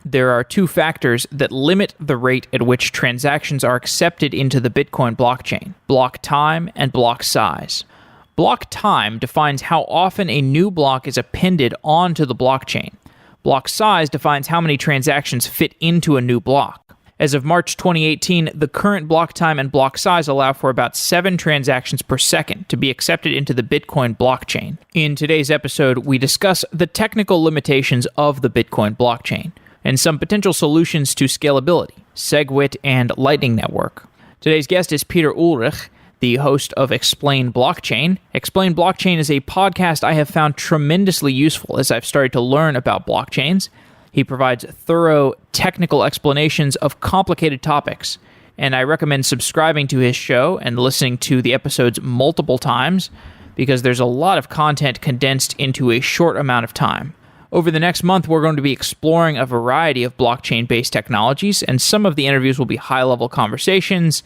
there are two factors that limit the rate at which transactions are accepted into the Bitcoin blockchain: block time and block size. Block time defines how often a new block is appended onto the blockchain. Block size defines how many transactions fit into a new block. As of March 2018, the current block time and block size allow for about 7 transactions per second to be accepted into the Bitcoin blockchain. In today's episode, we discuss the technical limitations of the Bitcoin blockchain and some potential solutions to scalability, SegWit, and Lightning Network. Today's guest is Peter Ullrich, the host of Explain Blockchain. Explain Blockchain is a podcast I have found tremendously useful as I've started to learn about blockchains. He provides thorough technical explanations of complicated topics, and I recommend subscribing to his show and listening to the episodes multiple times because there's a lot of content condensed into a short amount of time. Over the next month, we're going to be exploring a variety of blockchain-based technologies, and some of the interviews will be high-level conversations.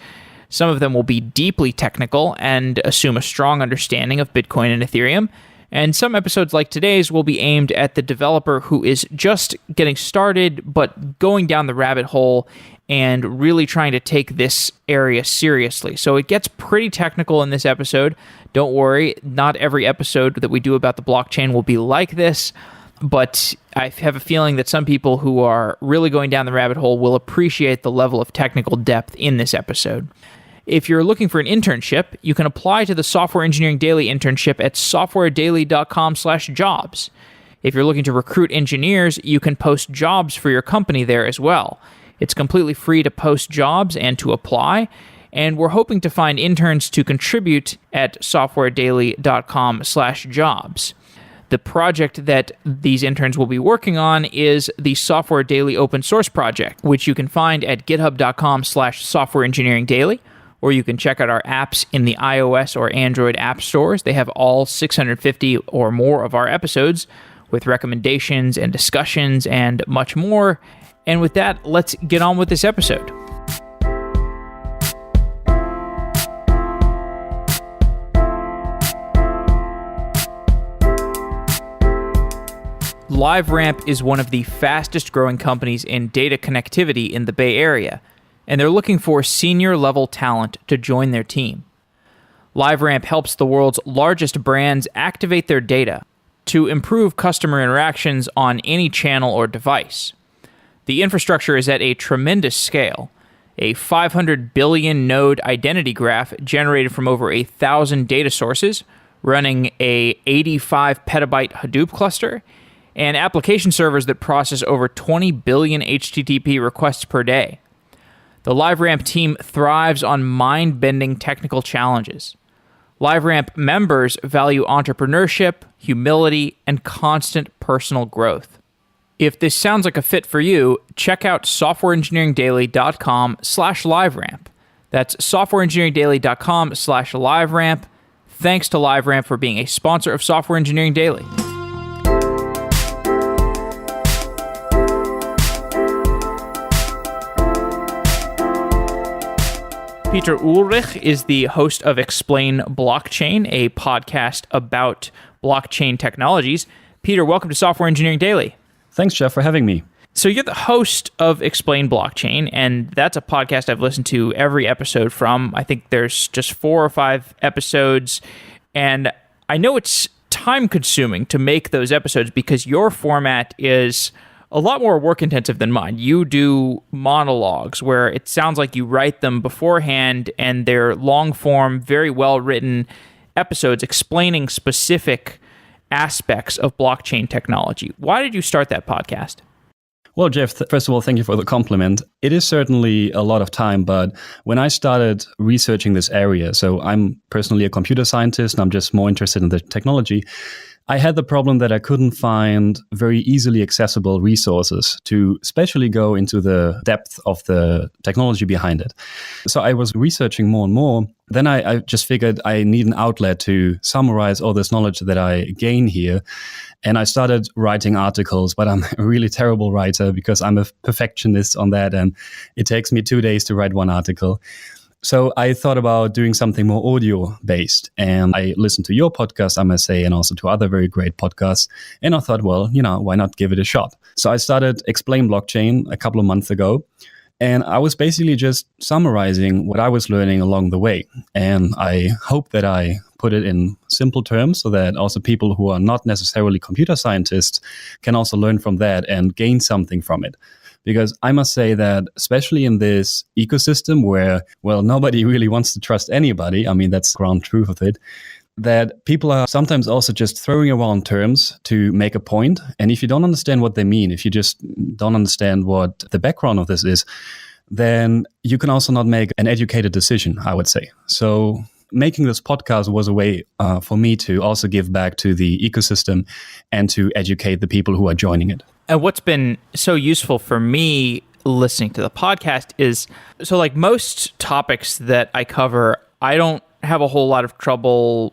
Some of them will be deeply technical and assume a strong understanding of Bitcoin and Ethereum. And some episodes like today's will be aimed at the developer who is just getting started, but going down the rabbit hole and really trying to take this area seriously. So it gets pretty technical in this episode. Don't worry, not every episode that we do about the blockchain will be like this, but I have a feeling that some people who are really going down the rabbit hole will appreciate the level of technical depth in this episode. If you're looking for an internship, you can apply to the Software Engineering Daily internship at softwaredaily.com/jobs. If you're looking to recruit engineers, you can post jobs for your company there as well. It's completely free to post jobs and to apply, and we're hoping to find interns to contribute at softwaredaily.com/jobs. The project that these interns will be working on is the Software Daily open source project, which you can find at github.com/softwareengineeringdaily. Or you can check out our apps in the iOS or Android app stores. They have all 650 or more of our episodes with recommendations and discussions and much more. And with that, let's get on with this episode. LiveRamp is one of the fastest growing companies in data connectivity in the Bay Area, and they're looking for senior-level talent to join their team. LiveRamp helps the world's largest brands activate their data to improve customer interactions on any channel or device. The infrastructure is at a tremendous scale, a 500 billion node identity graph generated from over 1,000 data sources, running a 85 petabyte Hadoop cluster, and application servers that process over 20 billion HTTP requests per day. The LiveRamp team thrives on mind-bending technical challenges. LiveRamp members value entrepreneurship, humility, and constant personal growth. If this sounds like a fit for you, check out softwareengineeringdaily.com/LiveRamp. That's softwareengineeringdaily.com/LiveRamp. Thanks to LiveRamp for being a sponsor of Software Engineering Daily. Peter Ullrich is the host of Explain Blockchain, a podcast about blockchain technologies. Peter, welcome to Software Engineering Daily. Thanks, Jeff, for having me. So you're the host of Explain Blockchain, and that's a podcast I've listened to every episode from. I think there's just 4 or 5 episodes, and I know it's time-consuming to make those episodes because your format is a lot more work-intensive than mine. You do monologues where it sounds like you write them beforehand, and they're long-form, very well-written episodes explaining specific aspects of blockchain technology. Why did you start that podcast? Well, Jeff, first of all, thank you for the compliment. It is certainly a lot of time, but when I started researching this area, so I'm personally a computer scientist, and I'm just more interested in the technology, I had the problem that I couldn't find very easily accessible resources to especially go into the depth of the technology behind it. So I was researching more and more. Then I just figured I need an outlet to summarize all this knowledge that I gain here. And I started writing articles, but I'm a really terrible writer because I'm a perfectionist on that. And it takes me 2 days to write one article. So I thought about doing something more audio based, and I listened to your podcast, I must say, and also to other very great podcasts. And I thought, well, why not give it a shot? So I started Explain Blockchain a couple of months ago, and I was basically just summarizing what I was learning along the way. And I hope that I put it in simple terms so that also people who are not necessarily computer scientists can also learn from that and gain something from it. Because I must say that, especially in this ecosystem where, well, nobody really wants to trust anybody, I mean, that's the ground truth of it, that people are sometimes also just throwing around terms to make a point. And if you don't understand what they mean, if you just don't understand what the background of this is, then you can also not make an educated decision, I would say. So making this podcast was a way for me to also give back to the ecosystem and to educate the people who are joining it. And what's been so useful for me listening to the podcast is, so like most topics that I cover, I don't have a whole lot of trouble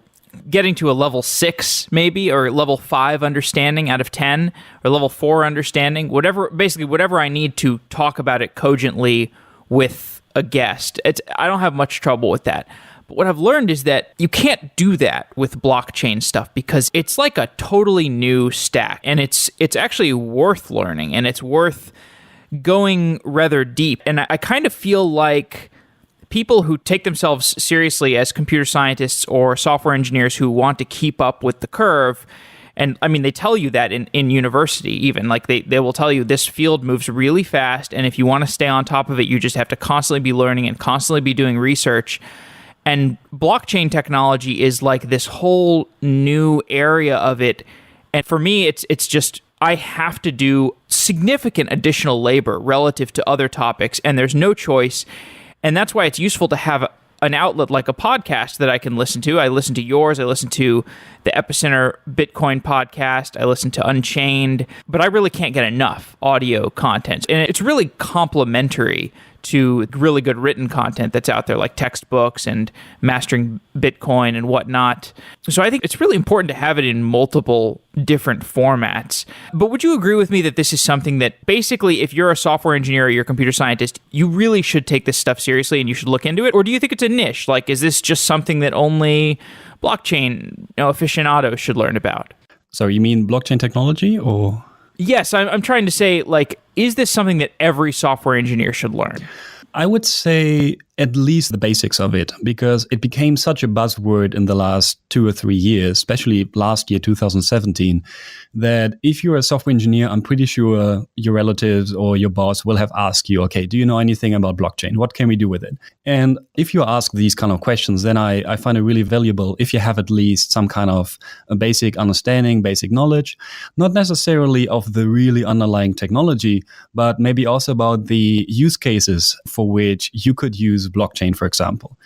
getting to a level 6 maybe, or level 5 understanding out of 10, or level 4 understanding, whatever I need to talk about it cogently with a guest. I don't have much trouble with that. But what I've learned is that you can't do that with blockchain stuff because it's like a totally new stack, and it's actually worth learning, and it's worth going rather deep. And I kind of feel like people who take themselves seriously as computer scientists or software engineers who want to keep up with the curve, and I mean, they tell you that in university even, like they will tell you this field moves really fast, and if you want to stay on top of it, you just have to constantly be learning and constantly be doing research. And blockchain technology is like this whole new area of it. And for me, it's just, I have to do significant additional labor relative to other topics, and there's no choice. And that's why it's useful to have an outlet like a podcast that I can listen to. I listen to yours. I listen to the Epicenter Bitcoin podcast. I listen to Unchained. But I really can't get enough audio content. And it's really complementary to really good written content that's out there, like textbooks and mastering Bitcoin and whatnot. So I think it's really important to have it in multiple different formats. But would you agree with me that this is something that basically, if you're a software engineer or you're a computer scientist, you really should take this stuff seriously and you should look into it? Or do you think it's a niche? Like, is this just something that only blockchain aficionados should learn about? So you mean blockchain technology or? Yes, I'm trying to say, like, is this something that every software engineer should learn? I would say at least the basics of it, because it became such a buzzword in the last 2 or 3 years, especially last year, 2017, that if you're a software engineer, I'm pretty sure your relatives or your boss will have asked you, okay, do you know anything about blockchain? What can we do with it? And if you ask these kind of questions, then I find it really valuable if you have at least some kind of a basic understanding, basic knowledge, not necessarily of the really underlying technology, but maybe also about the use cases for which you could use blockchain, for example.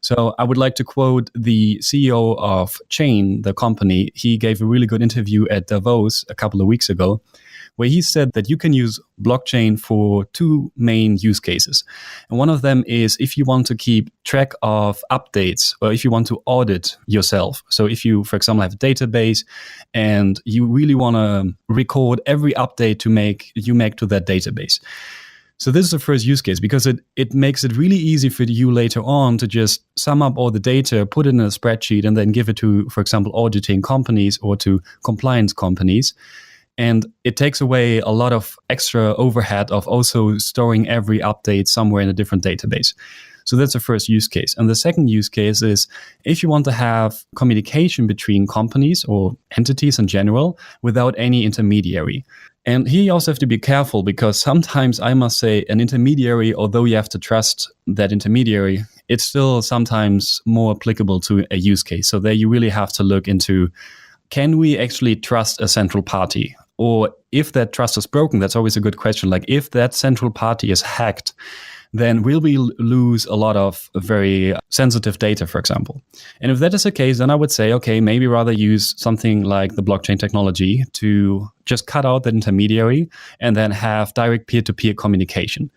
So I would like to quote the CEO of Chain, the company. He gave a really good interview at Davos a couple of weeks ago, where he said that you can use blockchain for 2 main use cases. And one of them is if you want to keep track of updates, or if you want to audit yourself. So if you, for example, have a database and you really want to record every update you make to that database. So this is the first use case, because it makes it really easy for you later on to just sum up all the data, put it in a spreadsheet, and then give it to, for example, auditing companies or to compliance companies. And it takes away a lot of extra overhead of also storing every update somewhere in a different database. So that's the first use case. And the second use case is if you want to have communication between companies or entities in general without any intermediary. And here you also have to be careful, because sometimes, I must say, an intermediary, although you have to trust that intermediary, it's still sometimes more applicable to a use case. So there you really have to look into, can we actually trust a central party? Or if that trust is broken, that's always a good question. Like, if that central party is hacked, then will we lose a lot of very sensitive data, for example? And if that is the case, then I would say, okay, maybe rather use something like the blockchain technology to just cut out that intermediary and then have direct peer-to-peer communication.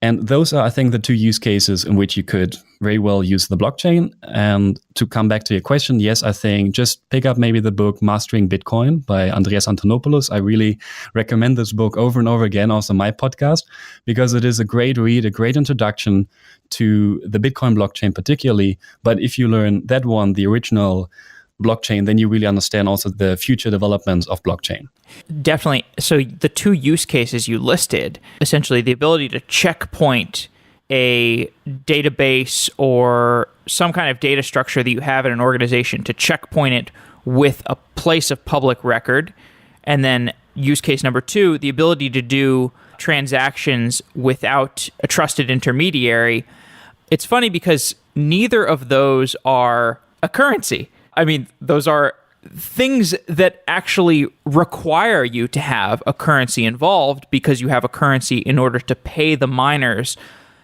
And those are, I think, the two use cases in which you could very well use the blockchain. And to come back to your question, yes, I think just pick up maybe the book Mastering Bitcoin by Andreas Antonopoulos. I really recommend this book over and over again, also my podcast, because it is a great read, a great introduction to the Bitcoin blockchain particularly. But if you learn that one, the original blockchain, then you really understand also the future developments of blockchain. Definitely. So the two use cases you listed, essentially the ability to checkpoint a database or some kind of data structure that you have in an organization, to checkpoint it with a place of public record. And then use case number two, the ability to do transactions without a trusted intermediary. It's funny because neither of those are a currency. I mean, those are things that actually require you to have a currency involved, because you have a currency in order to pay the miners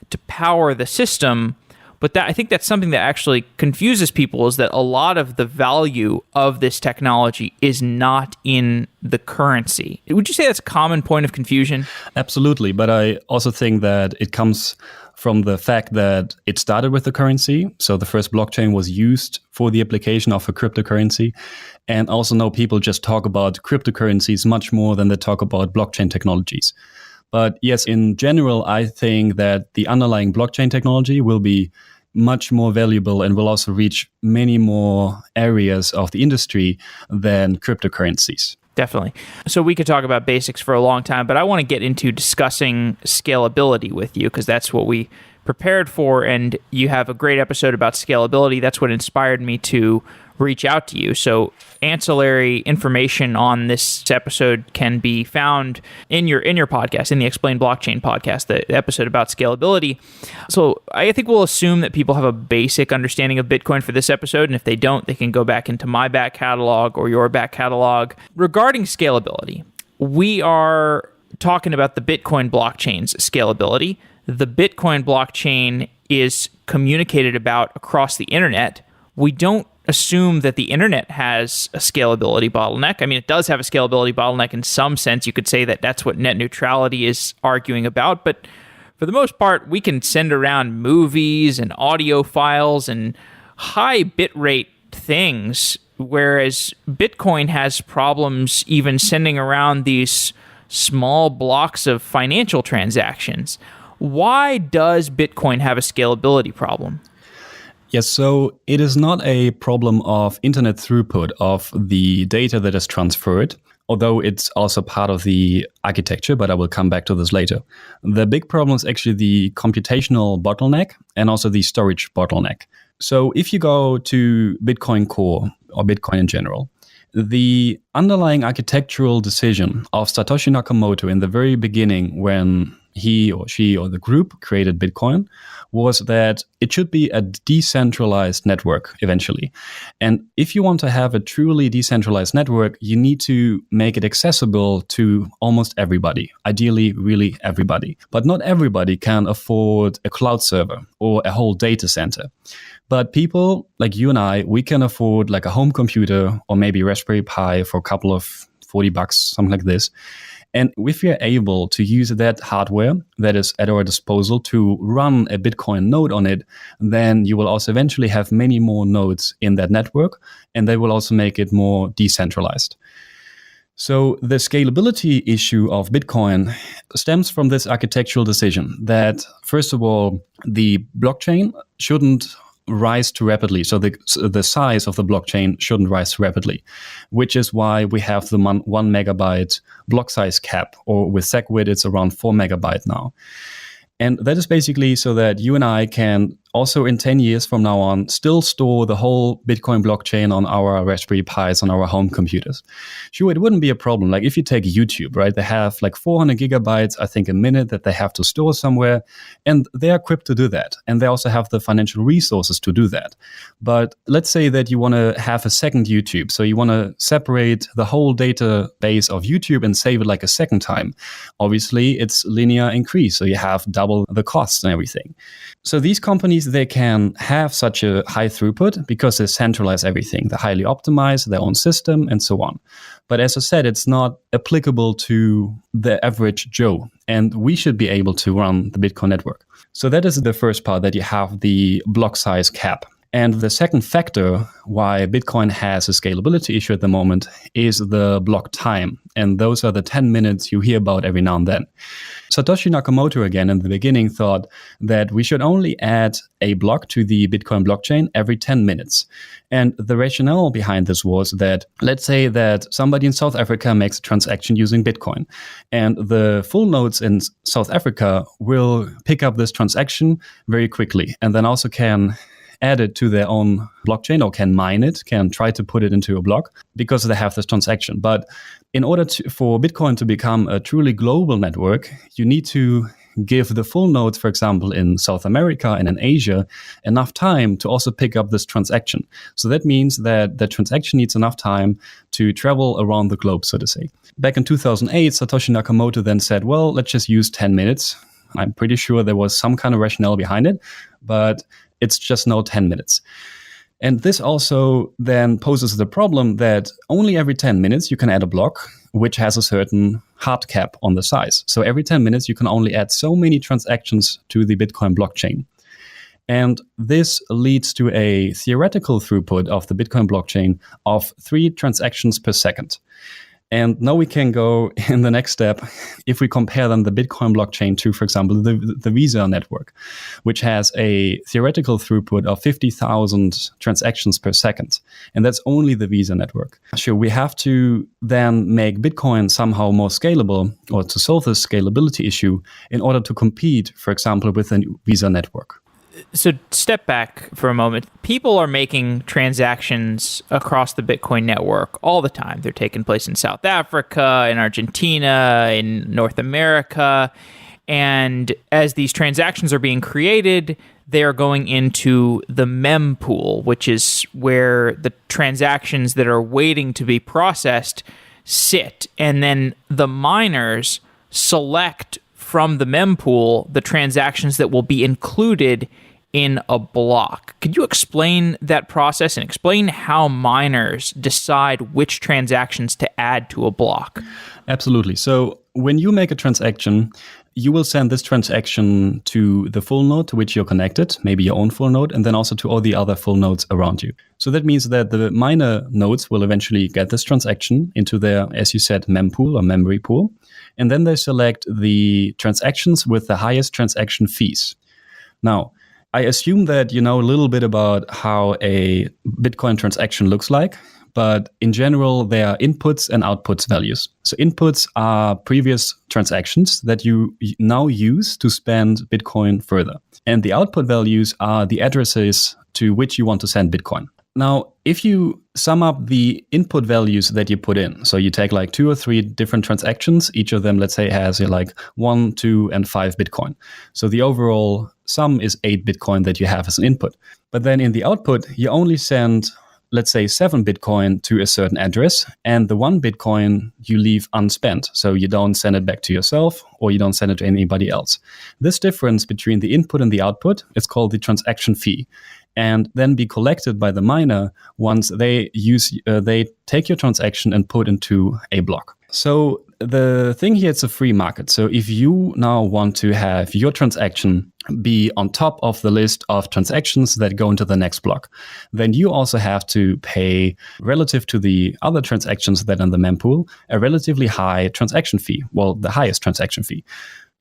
to power the system. But I think that's something that actually confuses people, is that a lot of the value of this technology is not in the currency. Would you say that's a common point of confusion? Absolutely. But I also think that it comes from the fact that it started with the currency. So the first blockchain was used for the application of a cryptocurrency. And also now people just talk about cryptocurrencies much more than they talk about blockchain technologies. But yes, in general, I think that the underlying blockchain technology will be much more valuable and will also reach many more areas of the industry than cryptocurrencies. Definitely. So we could talk about basics for a long time, but I want to get into discussing scalability with you, because that's what we prepared for. And you have a great episode about scalability. That's what inspired me to reach out to you. So ancillary information on this episode can be found in your podcast, in the Explain Blockchain podcast, the episode about scalability. So I think we'll assume that people have a basic understanding of Bitcoin for this episode. And if they don't, they can go back into my back catalog or your back catalog. Regarding scalability, we are talking about the Bitcoin blockchain's scalability. The Bitcoin blockchain is communicated about across the internet. We don't assume that the internet has a scalability bottleneck. I mean, it does have a scalability bottleneck in some sense. You could say that that's what net neutrality is arguing about. But for the most part, we can send around movies and audio files and high bitrate things, whereas Bitcoin has problems even sending around these small blocks of financial transactions. Why does Bitcoin have a scalability problem? Yes, so it is not a problem of internet throughput of the data that is transferred, although it's also part of the architecture, but I will come back to this later. The big problem is actually the computational bottleneck and also the storage bottleneck. So if you go to Bitcoin Core or Bitcoin in general, the underlying architectural decision of Satoshi Nakamoto in the very beginning, when he or she or the group created Bitcoin, was that it should be a decentralized network eventually. And if you want to have a truly decentralized network, you need to make it accessible to almost everybody, ideally really everybody. But not everybody can afford a cloud server or a whole data center. But people like you and I, we can afford like a home computer or maybe Raspberry Pi for a couple of $40, something like this. And if we are able to use that hardware that is at our disposal to run a Bitcoin node on it, then you will also eventually have many more nodes in that network, and they will also make it more decentralized. So the scalability issue of Bitcoin stems from this architectural decision that, first of all, the blockchain shouldn't rise too rapidly. So the size of the blockchain shouldn't rise too rapidly, which is why we have the 1 megabyte block size cap, or with SegWit, it's around 4 megabyte now. And that is basically so that you and I can also in 10 years from now on still store the whole Bitcoin blockchain on our Raspberry Pis, on our home computers. Sure, it wouldn't be a problem. Like if you take YouTube, right? They have like 400 gigabytes, I think, a minute that they have to store somewhere. And they are equipped to do that. And they also have the financial resources to do that. But let's say that you want to have a second YouTube. So you want to separate the whole database of YouTube and save it like a second time. Obviously, it's linear increase. So you have double the costs and everything. So these companies case, they can have such a high throughput because they centralize everything. They highly optimize their own system and so on. But as I said, it's not applicable to the average Joe. And we should be able to run the Bitcoin network. So that is the first part, that you have the block size cap. And the second factor why Bitcoin has a scalability issue at the moment is the block time. And those are the 10 minutes you hear about every now and then. Satoshi Nakamoto, again, in the beginning thought that we should only add a block to the Bitcoin blockchain every 10 minutes. And the rationale behind this was that, let's say that somebody in South Africa makes a transaction using Bitcoin, and the full nodes in South Africa will pick up this transaction very quickly, and then also can add it to their own blockchain, or can mine it, can try to put it into a block because they have this transaction. But in order for Bitcoin to become a truly global network, you need to give the full nodes, for example, in South America and in Asia, enough time to also pick up this transaction. So that means that the transaction needs enough time to travel around the globe, so to say. Back in 2008, Satoshi Nakamoto then said, well, let's just use 10 minutes. I'm pretty sure there was some kind of rationale behind it, but it's just now 10 minutes. And this also then poses the problem that only every 10 minutes you can add a block, which has a certain hard cap on the size. So every 10 minutes you can only add so many transactions to the Bitcoin blockchain. And this leads to a theoretical throughput of the Bitcoin blockchain of 3 transactions per second. And now we can go in the next step if we compare then the Bitcoin blockchain to, for example, the Visa network, which has a theoretical throughput of 50,000 transactions per second. And that's only the Visa network. Sure, we have to then make Bitcoin somehow more scalable, or to solve this scalability issue in order to compete, for example, with the Visa network. So step back for a moment. People are making transactions across the Bitcoin network all the time. They're taking place in South Africa, in Argentina, in North America. And as these transactions are being created, they are going into the mempool, which is where the transactions that are waiting to be processed sit. And then the miners select from the mempool the transactions that will be included in a block. Could you explain that process and explain how miners decide which transactions to add to a block? Absolutely. So when you make a transaction, you will send this transaction to the full node to which you're connected, maybe your own full node, and then also to all the other full nodes around you. So that means that the miner nodes will eventually get this transaction into their, as you said, mempool or memory pool. And then they select the transactions with the highest transaction fees. Now, I assume that you know a little bit about how a Bitcoin transaction looks like, but in general, there are inputs and outputs values. So inputs are previous transactions that you now use to spend Bitcoin further. And the output values are the addresses to which you want to send Bitcoin. Now, if you sum up the input values that you put in, so you take like 2 or 3 different transactions, each of them, let's say, has like 1, 2, and 5 Bitcoin. So the overall sum is 8 Bitcoin that you have as an input. But then in the output, you only send, let's say, 7 Bitcoin to a certain address, and the 1 Bitcoin you leave unspent. So you don't send it back to yourself, or you don't send it to anybody else. This difference between the input and the output is called the transaction fee, and then be collected by the miner once they take your transaction and put into a block. So the thing here, it's a free market. So if you now want to have your transaction be on top of the list of transactions that go into the next block, then you also have to pay, relative to the other transactions that are in the mempool, a relatively high transaction fee. Well, the highest transaction fee.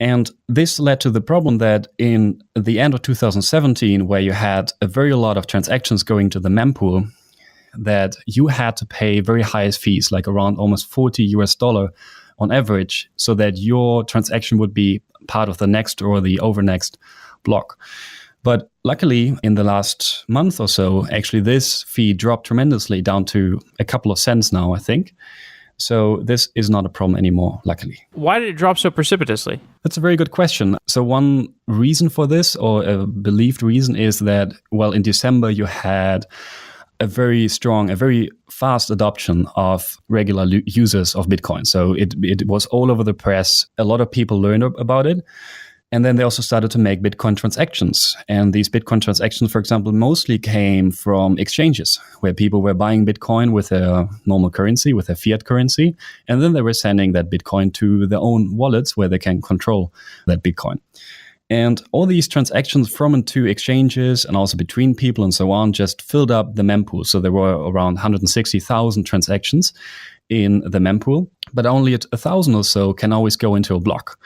And this led to the problem that in the end of 2017, where you had a very lot of transactions going to the mempool, that you had to pay very high fees, like around almost $40 on average, so that your transaction would be part of the next or the overnext block. But luckily, in the last month or so, actually this fee dropped tremendously down to a couple of cents now, I think. So this is not a problem anymore, luckily. Why did it drop so precipitously? That's a very good question. So one reason for this, or a believed reason, is that, well, in December you had a very fast adoption of regular users of Bitcoin. So it was all over the press. A lot of people learned about it. And then they also started to make Bitcoin transactions. And these Bitcoin transactions, for example, mostly came from exchanges where people were buying Bitcoin with their normal currency, with their fiat currency. And then they were sending that Bitcoin to their own wallets where they can control that Bitcoin. And all these transactions from and to exchanges and also between people and so on just filled up the mempool. So there were around 160,000 transactions in the mempool, but only 1,000 or so can always go into a block.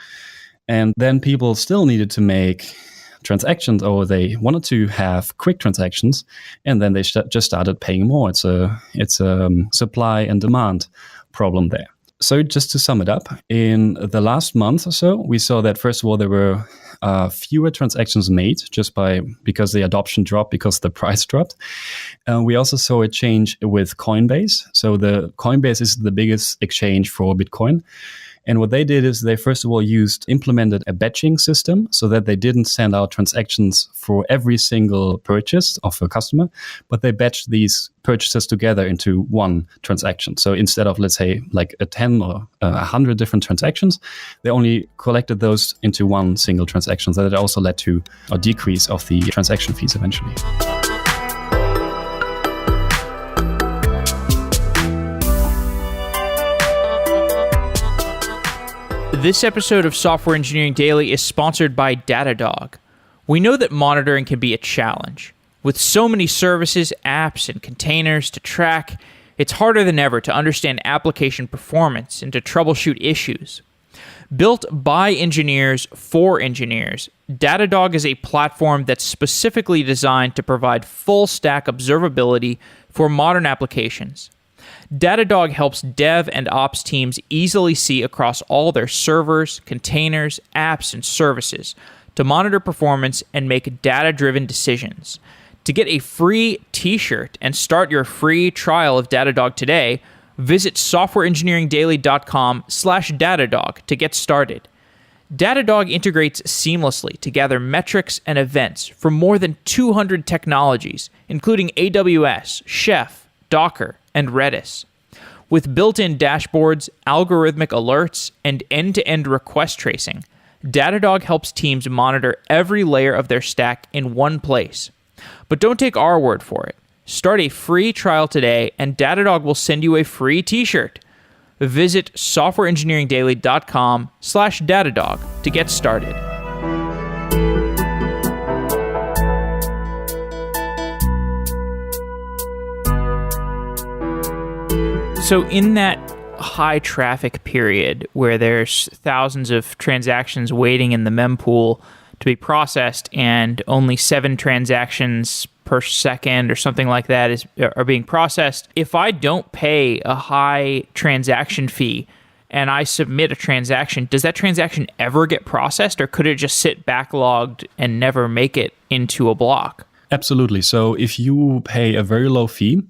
And then people still needed to make transactions, or they wanted to have quick transactions, and then they just started paying more. It's a supply and demand problem there. So just to sum it up, in the last month or so, we saw that first of all there were fewer transactions made because the adoption dropped, because the price dropped. We also saw a change with Coinbase. So the Coinbase is the biggest exchange for Bitcoin. And what they did is they first of all implemented a batching system so that they didn't send out transactions for every single purchase of a customer, but they batched these purchases together into one transaction. So instead of, let's say, like a 10 or 100 different transactions, they only collected those into one single transaction. So that also led to a decrease of the transaction fees eventually. This episode of Software Engineering Daily is sponsored by Datadog. We know that monitoring can be a challenge. With so many services, apps, and containers to track, it's harder than ever to understand application performance and to troubleshoot issues. Built by engineers for engineers, Datadog is a platform that's specifically designed to provide full-stack observability for modern applications. Datadog helps dev and ops teams easily see across all their servers, containers, apps, and services to monitor performance and make data-driven decisions. To get a free t-shirt and start your free trial of Datadog today, visit softwareengineeringdaily.com/Datadog to get started. Datadog integrates seamlessly to gather metrics and events from more than 200 technologies, including AWS, Chef, Docker, and Redis. With built-in dashboards, algorithmic alerts, and end-to-end request tracing, Datadog helps teams monitor every layer of their stack in one place. But don't take our word for it. Start a free trial today, and Datadog will send you a free t-shirt. Visit softwareengineeringdaily.com/Datadog to get started. So in that high traffic period where there's thousands of transactions waiting in the mempool to be processed and only 7 transactions per second or something like that are being processed, if I don't pay a high transaction fee and I submit a transaction, does that transaction ever get processed, or could it just sit backlogged and never make it into a block? Absolutely. So if you pay a very low fee,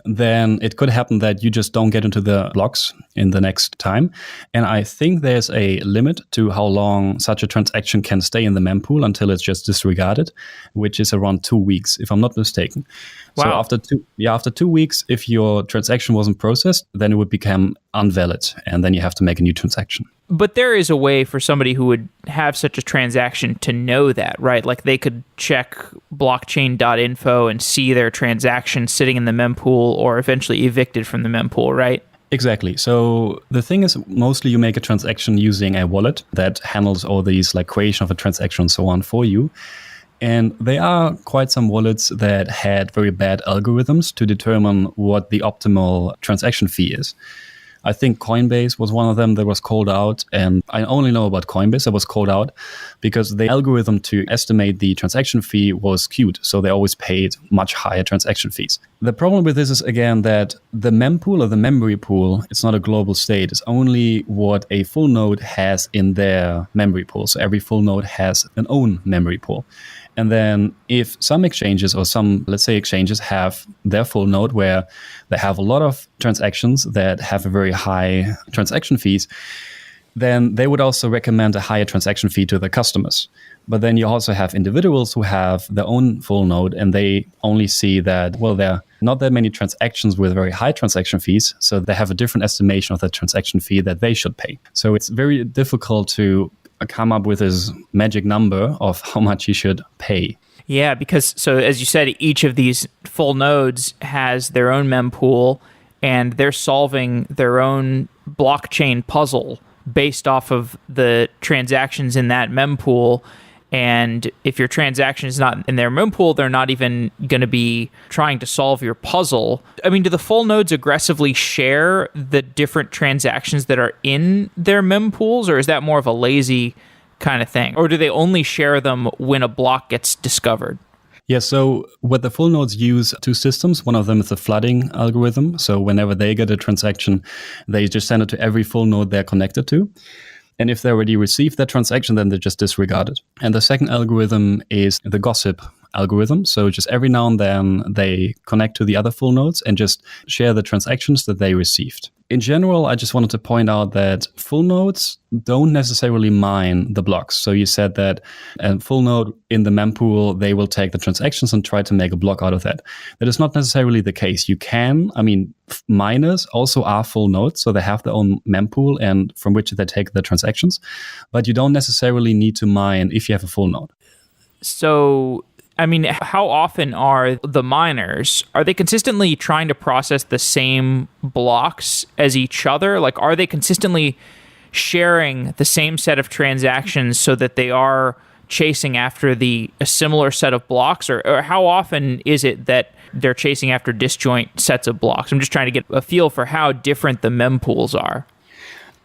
then it could happen that you just don't get into the blocks in the next time. And I think there's a limit to how long such a transaction can stay in the mempool until it's just disregarded, which is around 2 weeks, if I'm not mistaken. Wow. So after 2 weeks, if your transaction wasn't processed, then it would become invalid, and then you have to make a new transaction. But there is a way for somebody who would have such a transaction to know that, right? Like they could check blockchain.info and see their transaction sitting in the mempool or eventually evicted from the mempool, right? Exactly. So the thing is, mostly you make a transaction using a wallet that handles all these like creation of a transaction and so on for you. And there are quite some wallets that had very bad algorithms to determine what the optimal transaction fee is. I think Coinbase was one of them that was called out, and I only know about Coinbase that was called out because the algorithm to estimate the transaction fee was skewed, so they always paid much higher transaction fees. The problem with this is, again, that the mempool or the memory pool, it's not a global state. It's only what a full node has in their memory pool. So every full node has an own memory pool. And then if some exchanges or some, let's say, exchanges have their full node where they have a lot of transactions that have a very high transaction fees, then they would also recommend a higher transaction fee to their customers. But then you also have individuals who have their own full node, and they only see that, well, there are not that many transactions with very high transaction fees, so they have a different estimation of the transaction fee that they should pay. So it's very difficult to come up with this magic number of how much you should pay. Yeah, because so as you said, each of these full nodes has their own mempool, and they're solving their own blockchain puzzle based off of the transactions in that mempool. And if your transaction is not in their mempool, they're not even going to be trying to solve your puzzle. I mean, do the full nodes aggressively share the different transactions that are in their mempools, or is that more of a lazy kind of thing? Or do they only share them when a block gets discovered? Yeah, so what the full nodes use two systems. One of them is the flooding algorithm. So whenever they get a transaction, they just send it to every full node they're connected to. And if they already received that transaction, then they just disregard it. And the second algorithm is the gossip algorithm. So just every now and then they connect to the other full nodes and just share the transactions that they received. In general, I just wanted to point out that full nodes don't necessarily mine the blocks. So you said that a full node in the mempool, they will take the transactions and try to make a block out of that. That is not necessarily the case. You can, miners also are full nodes, so they have their own mempool and from which they take the transactions, but you don't necessarily need to mine if you have a full node. So how often are the miners, are they consistently trying to process the same blocks as each other? Like, are they consistently sharing the same set of transactions so that they are chasing after a similar set of blocks? Or how often is it that they're chasing after disjoint sets of blocks? I'm just trying to get a feel for how different the mempools are.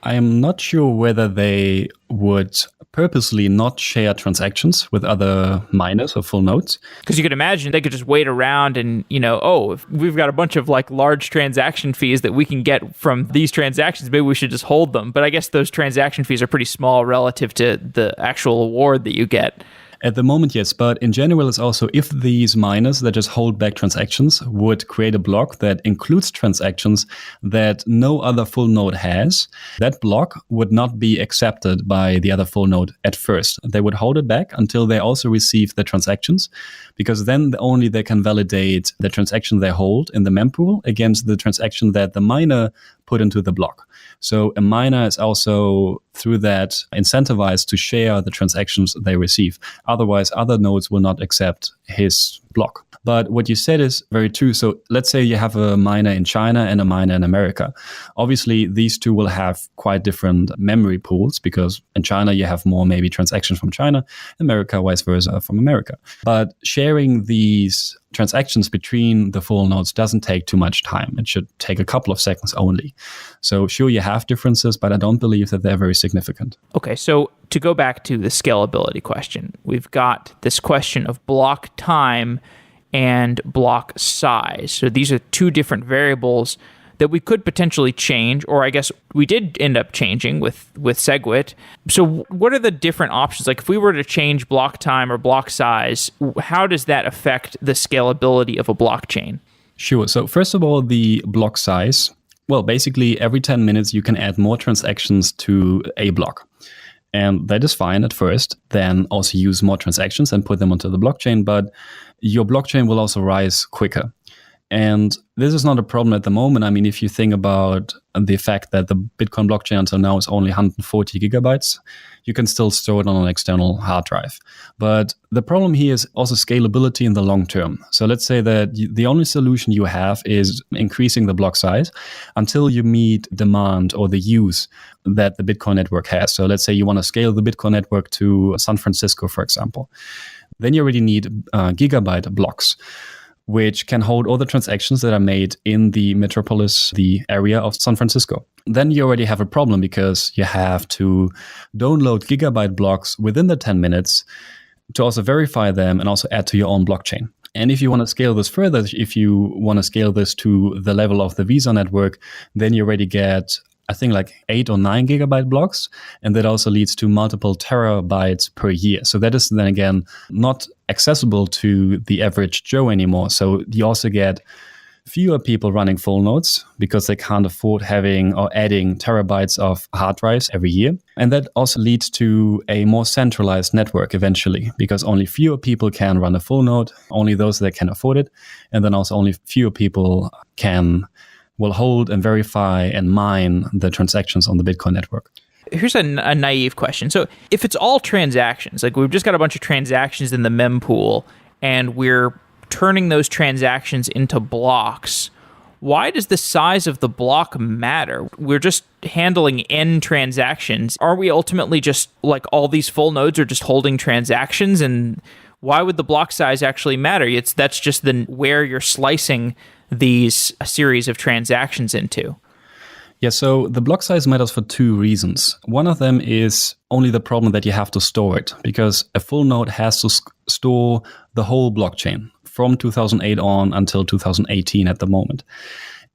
I am not sure whether they would purposely not share transactions with other miners or full nodes. Because you could imagine they could just wait around and, if we've got a bunch of large transaction fees that we can get from these transactions, maybe we should just hold them. But I guess those transaction fees are pretty small relative to the actual award that you get. At the moment, yes. But in general, it's also if these miners that just hold back transactions would create a block that includes transactions that no other full node has, that block would not be accepted by the other full node at first. They would hold it back until they also receive the transactions, because then only they can validate the transaction they hold in the mempool against the transaction that the miner put into the block. So a miner is also, through that, incentivized to share the transactions they receive. Otherwise, other nodes will not accept his block. But what you said is very true. So let's say you have a miner in China and a miner in America. Obviously, these two will have quite different memory pools, because in China, you have more maybe transactions from China, America, vice versa from America. But sharing these transactions between the full nodes doesn't take too much time. It should take a couple of seconds only. So sure, you have differences, but I don't believe that they're very significant. Okay, so to go back to the scalability question, we've got this question of block time and block size. So these are two different variables that we could potentially change, or I guess we did end up changing with SegWit. So what are the different options? Like if we were to change block time or block size, how does that affect the scalability of a blockchain? Sure. So first of all, the block size. Well, basically every 10 minutes you can add more transactions to a block. And that is fine at first. Then also use more transactions and put them onto the blockchain. But your blockchain will also rise quicker. And this is not a problem at the moment. I mean, if you think about the fact that the Bitcoin blockchain until now is only 140 gigabytes, you can still store it on an external hard drive. But the problem here is also scalability in the long term. So let's say that the only solution you have is increasing the block size until you meet demand or the use that the Bitcoin network has. So let's say you want to scale the Bitcoin network to San Francisco, for example. Then you already need gigabyte blocks, which can hold all the transactions that are made in the metropolis, the area of San Francisco. Then you already have a problem, because you have to download gigabyte blocks within the 10 minutes to also verify them and also add to your own blockchain. And if you want to scale this further, if you want to scale this to the level of the Visa network, then you already get, I think, like 8 or 9 gigabyte blocks. And that also leads to multiple terabytes per year. So that is then again not accessible to the average Joe anymore. So you also get fewer people running full nodes because they can't afford having or adding terabytes of hard drives every year. And that also leads to a more centralized network eventually, because only fewer people can run a full node, only those that can afford it. And then also only fewer people will hold and verify and mine the transactions on the Bitcoin network. Here's a naive question. So if it's all transactions, like we've just got a bunch of transactions in the mempool and we're turning those transactions into blocks, why does the size of the block matter? We're just handling n transactions. Are we ultimately just like all these full nodes are just holding transactions? And why would the block size actually matter? That's just where you're slicing these series of transactions into. Yeah, so the block size matters for two reasons. One of them is only the problem that you have to store it, because a full node has to store the whole blockchain from 2008 on until 2018 at the moment.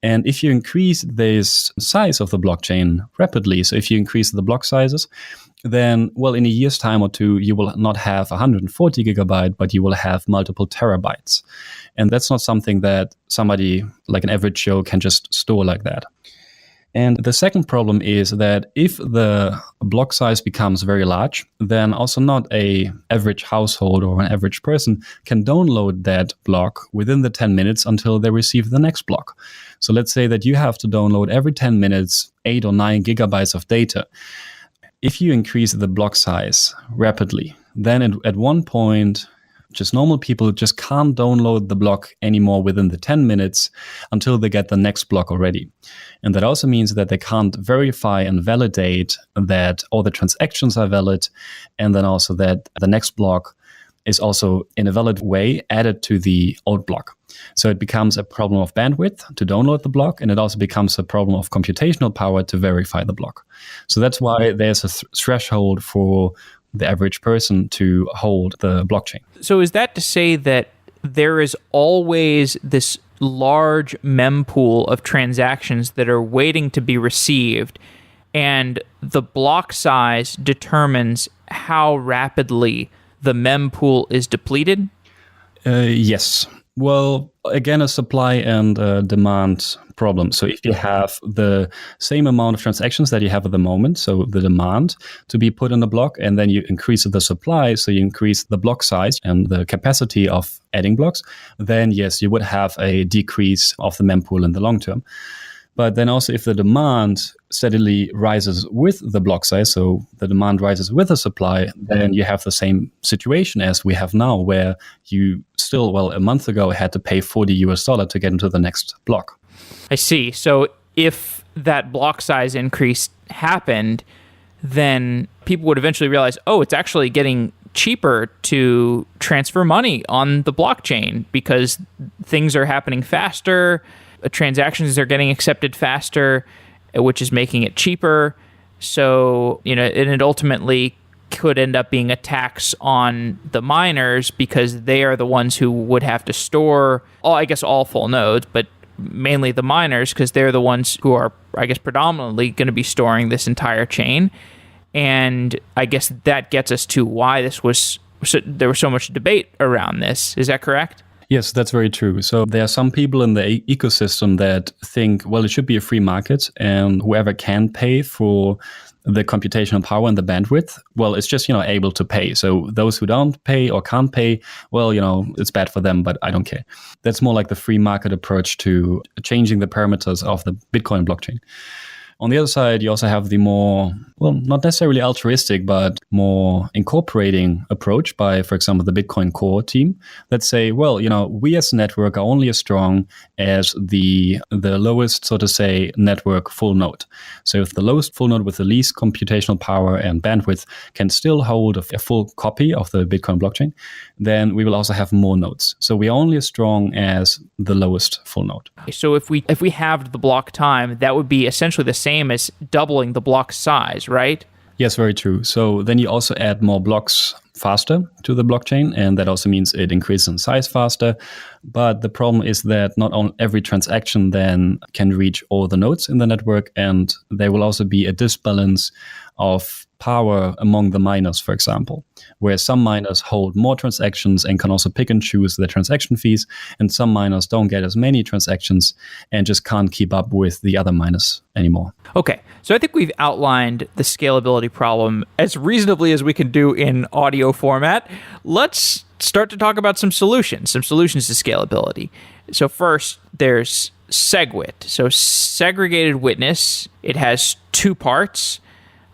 And if you increase this size of the blockchain rapidly, so if you increase the block sizes, then, well, in a year's time or two, you will not have 140 gigabyte, but you will have multiple terabytes. And that's not something that somebody like an average Joe can just store like that. And the second problem is that if the block size becomes very large, then also not a average household or an average person can download that block within the 10 minutes until they receive the next block. So let's say that you have to download every 10 minutes 8 or 9 gigabytes of data. If you increase the block size rapidly, then at one point, just normal people just can't download the block anymore within the 10 minutes until they get the next block already. And that also means that they can't verify and validate that all the transactions are valid, and then also that the next block is also in a valid way added to the old block. So it becomes a problem of bandwidth to download the block, and it also becomes a problem of computational power to verify the block. So that's why there's a threshold for the average person to hold the blockchain. So is that to say that there is always this large mempool of transactions that are waiting to be received, and the block size determines how rapidly the mempool is depleted? Yes. Well, again, a supply and demand problem. So if you have the same amount of transactions that you have at the moment, so the demand to be put in the block, and then you increase the supply, so you increase the block size and the capacity of adding blocks, then yes, you would have a decrease of the mempool in the long term. But then also if the demand steadily rises with the block size, so the demand rises with the supply, then you have the same situation as we have now, where you still, well, a month ago had to pay $40 to get into the next block. I see. So if that block size increase happened, then people would eventually realize, oh, it's actually getting cheaper to transfer money on the blockchain because things are happening faster, transactions are getting accepted faster, which is making it cheaper. So, and it ultimately could end up being a tax on the miners because they are the ones who would have to store, all full nodes, but mainly the miners because they're the ones who are, predominantly going to be storing this entire chain. And I guess that gets us to why there was so much debate around this. Is that correct? Yes, that's very true. So there are some people in the ecosystem that think, well, it should be a free market, and whoever can pay for the computational power and the bandwidth, well, it's just, able to pay. So those who don't pay or can't pay, well, it's bad for them, but I don't care. That's more like the free market approach to changing the parameters of the Bitcoin blockchain. On the other side, you also have the more, well, not necessarily altruistic, but more incorporating approach by, for example, the Bitcoin Core team that say, well, we as a network are only as strong as the lowest, so to say, network full node. So if the lowest full node with the least computational power and bandwidth can still hold a full copy of the Bitcoin blockchain, then we will also have more nodes. So we are only as strong as the lowest full node. So if we halved the block time, that would be essentially the same as doubling the block size, right? Yes, very true. So then you also add more blocks faster to the blockchain, and that also means it increases in size faster. But the problem is that not on every transaction then can reach all the nodes in the network, and there will also be a disbalance of power among the miners, for example, where some miners hold more transactions and can also pick and choose the transaction fees, and some miners don't get as many transactions and just can't keep up with the other miners anymore. Okay, so I think we've outlined the scalability problem as reasonably as we can do in audio format. Let's start to talk about some solutions to scalability. So first, there's SegWit. So segregated witness, it has two parts.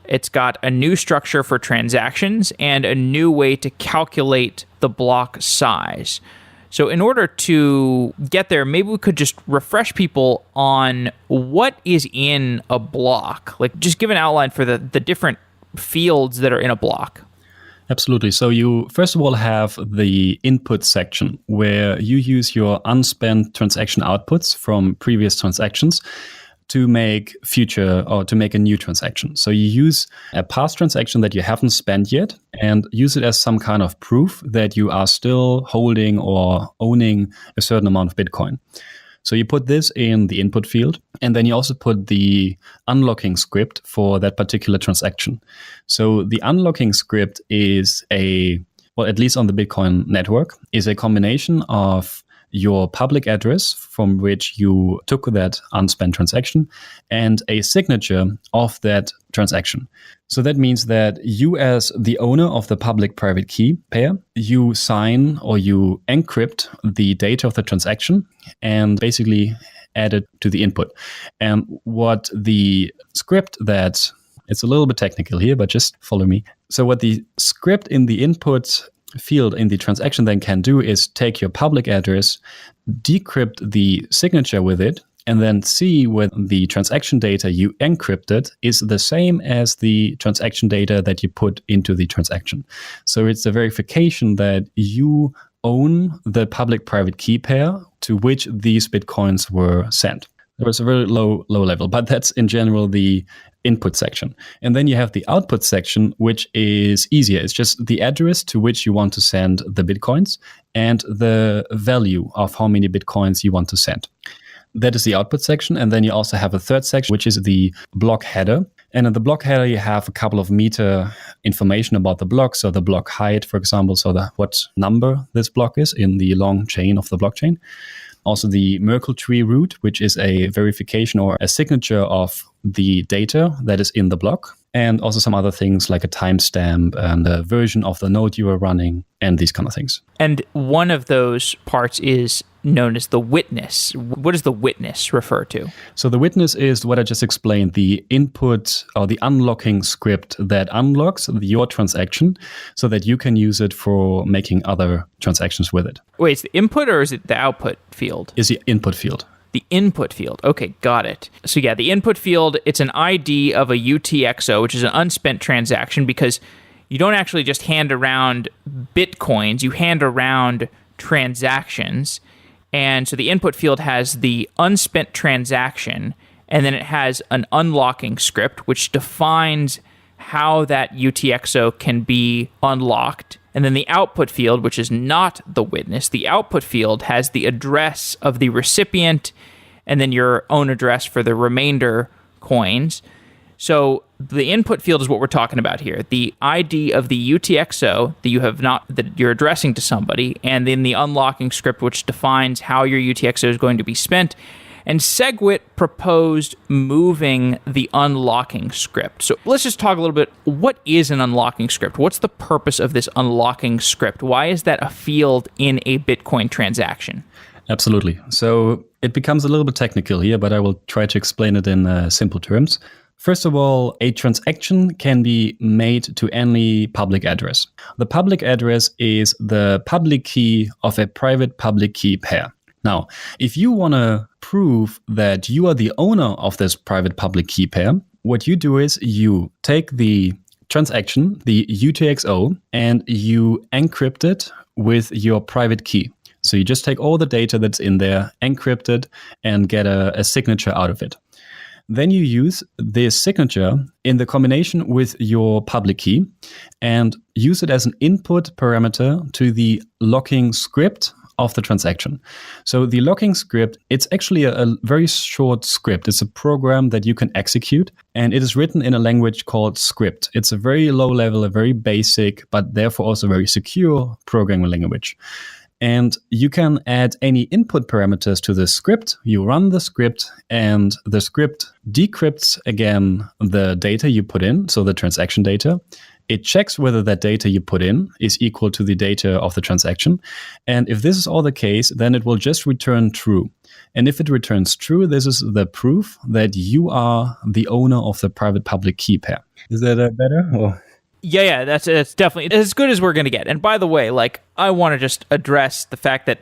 It's got a new structure for transactions and a new way to calculate the block size. So in order to get there, maybe we could just refresh people on what is in a block. Like, just give an outline for the different fields that are in a block. Absolutely. So you first of all have the input section where you use your unspent transaction outputs from previous transactions to make a new transaction. So you use a past transaction that you haven't spent yet and use it as some kind of proof that you are still holding or owning a certain amount of Bitcoin. So you put this in the input field, and then you also put the unlocking script for that particular transaction. So the unlocking script is at least on the Bitcoin network, is a combination of your public address from which you took that unspent transaction and a signature of that transaction. So that means that you, as the owner of the public-private key pair, you sign or you encrypt the data of the transaction and basically add it to the input. And what the script that, it's a little bit technical here, but just follow me. So what the script in the input field in the transaction then can do is take your public address, decrypt the signature with it, and then see whether the transaction data you encrypted is the same as the transaction data that you put into the transaction. So it's a verification that you own the public-private key pair to which these Bitcoins were sent. It was a very low level, but that's in general the input section. And then you have the output section, which is easier. It's just the address to which you want to send the Bitcoins and the value of how many Bitcoins you want to send. That is the output section. And then you also have a third section, which is the block header. And in the block header, you have a couple of meter information about the block. So the block height, for example, so what number this block is in the long chain of the blockchain. Also the Merkle tree root, which is a verification or a signature of the data that is in the block. And also some other things like a timestamp and a version of the node you are running and these kind of things. And one of those parts is known as the witness. What does the witness refer to? So the witness is what I just explained, the input or the unlocking script that unlocks your transaction so that you can use it for making other transactions with it. Wait, it's the input or is it the output field? It's the input field. The input field. Okay, got it. So yeah, the input field, it's an ID of a UTXO, which is an unspent transaction, because you don't actually just hand around Bitcoins, you hand around transactions. And so the input field has the unspent transaction, and then it has an unlocking script, which defines how that UTXO can be unlocked. And then the output field, which is not the witness, the output field has the address of the recipient and then your own address for the remainder coins. So the input field is what we're talking about here. The ID of the UTXO that you're addressing to somebody, and then the unlocking script, which defines how your UTXO is going to be spent. And SegWit proposed moving the unlocking script. So let's just talk a little bit. What is an unlocking script? What's the purpose of this unlocking script? Why is that a field in a Bitcoin transaction? Absolutely. So it becomes a little bit technical here, but I will try to explain it in simple terms. First of all, a transaction can be made to any public address. The public address is the public key of a private public key pair. Now, if you want to prove that you are the owner of this private public key pair, what you do is you take the transaction, the UTXO, and you encrypt it with your private key. So you just take all the data that's in there, encrypt it, and get a signature out of it. Then you use this signature in the combination with your public key and use it as an input parameter to the locking script of the transaction. So the locking script, it's actually a very short script. It's a program that you can execute, and it is written in a language called script. It's a very low level, a very basic, but therefore also very secure programming language. And you can add any input parameters to the script. You run the script, and the script decrypts again the data you put in, so the transaction data, It checks whether that data you put in is equal to the data of the transaction. And if this is all the case, then it will just return true. And if it returns true, this is the proof that you are the owner of the private-public key pair. Is that better? Or? Yeah, that's definitely as good as we're going to get. And by the way, like, I want to just address the fact that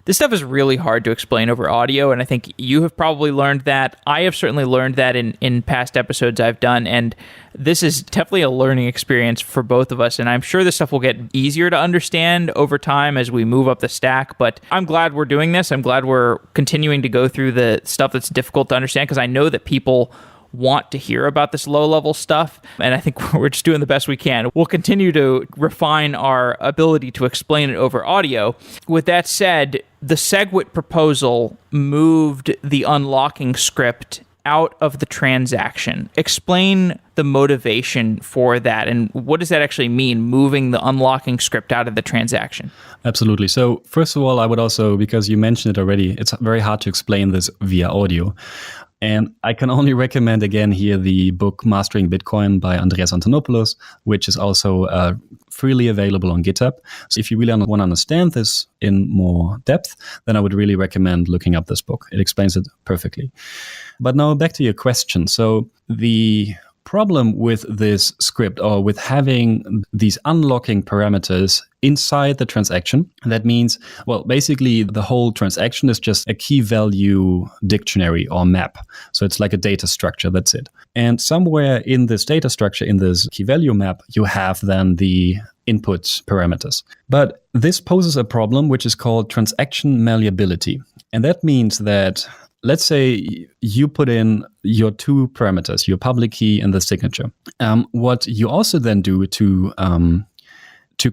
this stuff is really hard to explain over audio, and I think you have probably learned that. I have certainly learned that in past episodes I've done, and this is definitely a learning experience for both of us, and I'm sure this stuff will get easier to understand over time as we move up the stack, but I'm glad we're doing this. I'm glad we're continuing to go through the stuff that's difficult to understand, because I know that people want to hear about this low-level stuff, and I think we're just doing the best we can. We'll continue to refine our ability to explain it over audio. With that said, the SegWit proposal moved the unlocking script out of the transaction. Explain the motivation for that, and what does that actually mean, moving the unlocking script out of the transaction? Absolutely. So first of all, I would also, because you mentioned it already, it's very hard to explain this via audio. And I can only recommend again here the book Mastering Bitcoin by Andreas Antonopoulos, which is also freely available on GitHub. So if you really want to understand this in more depth, then I would really recommend looking up this book. It explains it perfectly. But now back to your question. So the problem with this script, or with having these unlocking parameters inside the transaction, that means, well, basically the whole transaction is just a key value dictionary or map. So it's like a data structure, that's it. And somewhere in this data structure, in this key value map, you have then the input parameters. But this poses a problem which is called transaction malleability. And that means that, let's say you put in your two parameters, your public key and the signature. What you also then do to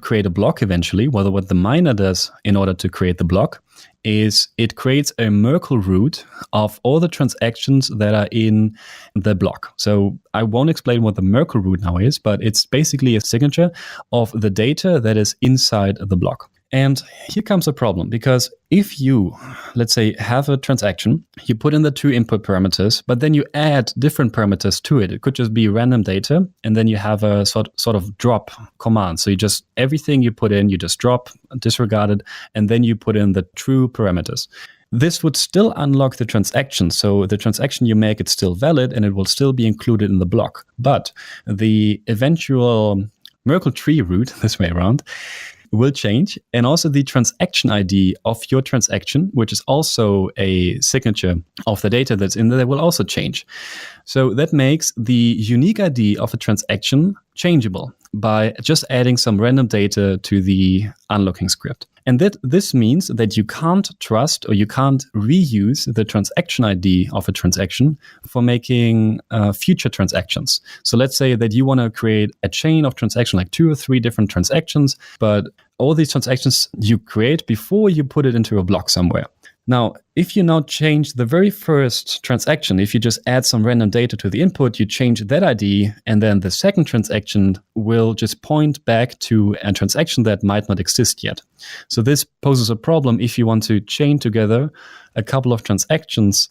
create a block eventually, what the miner does in order to create the block, is it creates a Merkle root of all the transactions that are in the block. So I won't explain what the Merkle root now is, but it's basically a signature of the data that is inside the block. And here comes a problem, because if you, let's say, have a transaction, you put in the two input parameters, but then you add different parameters to it. It could just be random data, and then you have a sort of drop command. So you just, everything you put in, you just drop, disregard it, and then you put in the true parameters. This would still unlock the transaction. So the transaction you make, it's still valid, and it will still be included in the block. But the eventual Merkle tree root, this way around, will change. And also the transaction ID of your transaction, which is also a signature of the data that's in there, will also change. So that makes the unique ID of a transaction changeable by just adding some random data to the unlocking script. And this means that you can't trust, or you can't reuse the transaction ID of a transaction for making future transactions. So let's say that you want to create a chain of transactions, like 2 or 3 different transactions, but all these transactions you create before you put it into a block somewhere. Now, if you now change the very first transaction, if you just add some random data to the input, you change that ID, and then the second transaction will just point back to a transaction that might not exist yet. So this poses a problem if you want to chain together a couple of transactions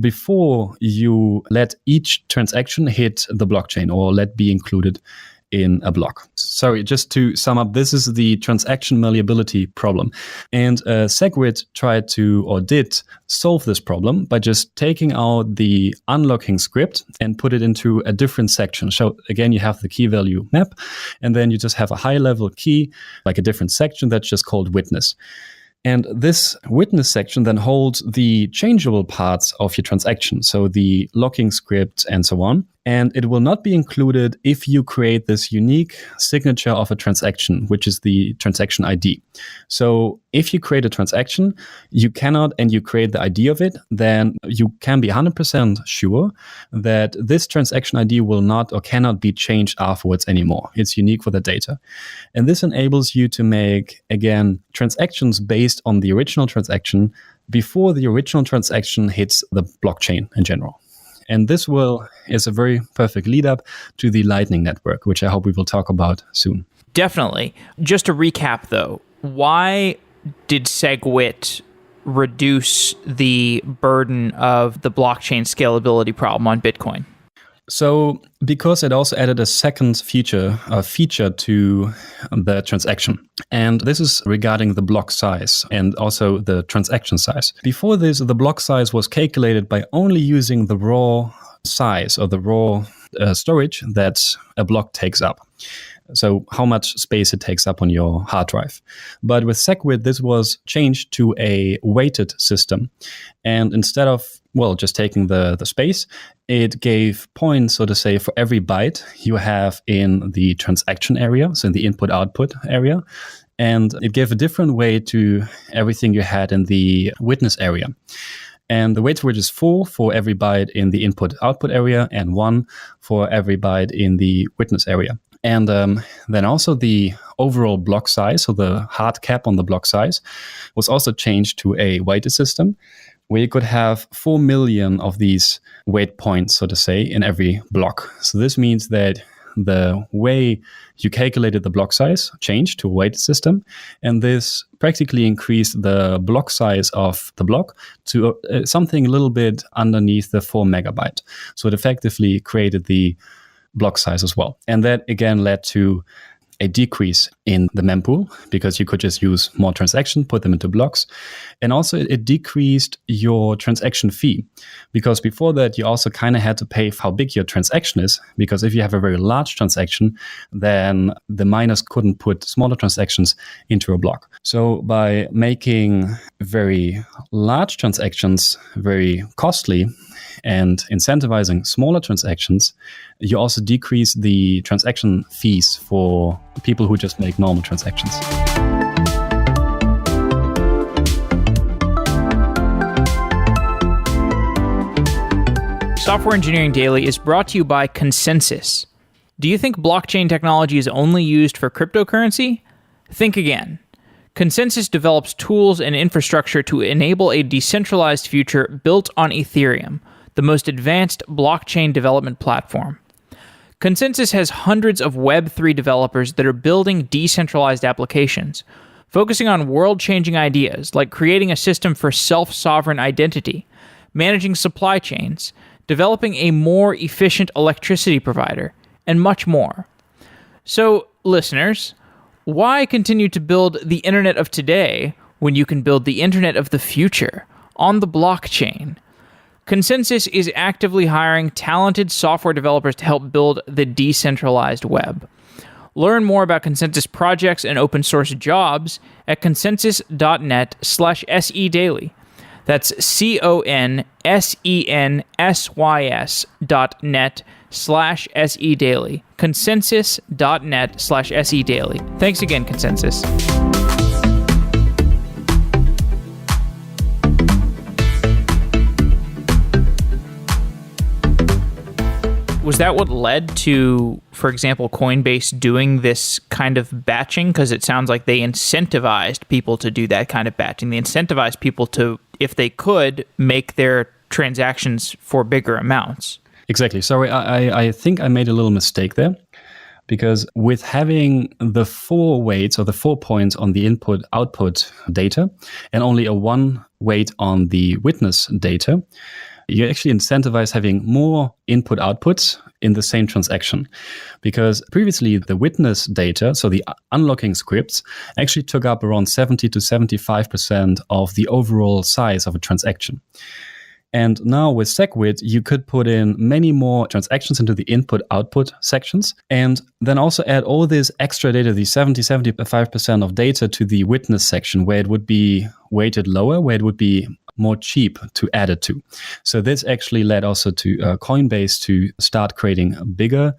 before you let each transaction hit the blockchain or let be included in a block. Sorry, just to sum up, this is the transaction malleability problem. And SegWit did solve this problem by just taking out the unlocking script and put it into a different section. So again, you have the key value map, and then you just have a high level key, like a different section that's just called witness. And this witness section then holds the changeable parts of your transaction, so the locking script and so on. And it will not be included if you create this unique signature of a transaction, which is the transaction ID. So if you create a transaction, you create the ID of it, then you can be 100% sure that this transaction ID will not or cannot be changed afterwards anymore. It's unique for the data. And this enables you to make, again, transactions based on the original transaction before the original transaction hits the blockchain in general. And this is a very perfect lead up to the Lightning Network, which I hope we will talk about soon. Definitely. Just to recap, though, why did SegWit reduce the burden of the blockchain scalability problem on Bitcoin? So because it also added a second feature to the transaction. And this is regarding the block size and also the transaction size. Before this, the block size was calculated by only using the raw size or the raw storage that a block takes up. So how much space it takes up on your hard drive. But with SegWit, this was changed to a weighted system. And instead of, just taking the space, it gave points, so to say, for every byte you have in the transaction area, so in the input-output area. And it gave a different weight to everything you had in the witness area. And the weight is 4 for every byte in the input-output area and 1 for every byte in the witness area. And then also the overall block size, so the hard cap on the block size, was also changed to a weighted system where you could have 4 million of these weight points, so to say, in every block. So this means that the way you calculated the block size changed to a weighted system, and this practically increased the block size of the block to something a little bit underneath the 4 megabyte. So it effectively created the block size as well. And that again led to a decrease in the mempool because you could just use more transactions, put them into blocks. And also it decreased your transaction fee because before that you also kind of had to pay for how big your transaction is, because if you have a very large transaction, then the miners couldn't put smaller transactions into a block. So by making very large transactions very costly and incentivizing smaller transactions, you also decrease the transaction fees for people who just make normal transactions. Software Engineering Daily is brought to you by Consensus. Do you think blockchain technology is only used for cryptocurrency? Think again. Consensus develops tools and infrastructure to enable a decentralized future built on Ethereum, the most advanced blockchain development platform. Consensus has hundreds of Web3 developers that are building decentralized applications, focusing on world-changing ideas like creating a system for self-sovereign identity, managing supply chains, developing a more efficient electricity provider, and much more. So, listeners, why continue to build the internet of today when you can build the internet of the future on the blockchain? Consensus is actively hiring talented software developers to help build the decentralized web. Learn more about Consensus projects and open source jobs at consensus.net/sedaily. That's CONSENSYS.net/sedaily. Consensus.net/sedaily. Thanks again, Consensus. Was that what led to, for example, Coinbase doing this kind of batching? Because it sounds like they incentivized people to do that kind of batching. They incentivized people to, if they could, make their transactions for bigger amounts. Exactly. Sorry, I think I made a little mistake there. Because with having the 4 weights or the 4 points on the input-output data and only a 1 weight on the witness data, you actually incentivize having more input outputs in the same transaction. Because previously the witness data, so the unlocking scripts, actually took up around 70 to 75% of the overall size of a transaction. And now with SegWit, you could put in many more transactions into the input-output sections, and then also add all this extra data, the 75% of data to the witness section, where it would be weighted lower, where it would be more cheap to add it to. So this actually led also to Coinbase to start creating bigger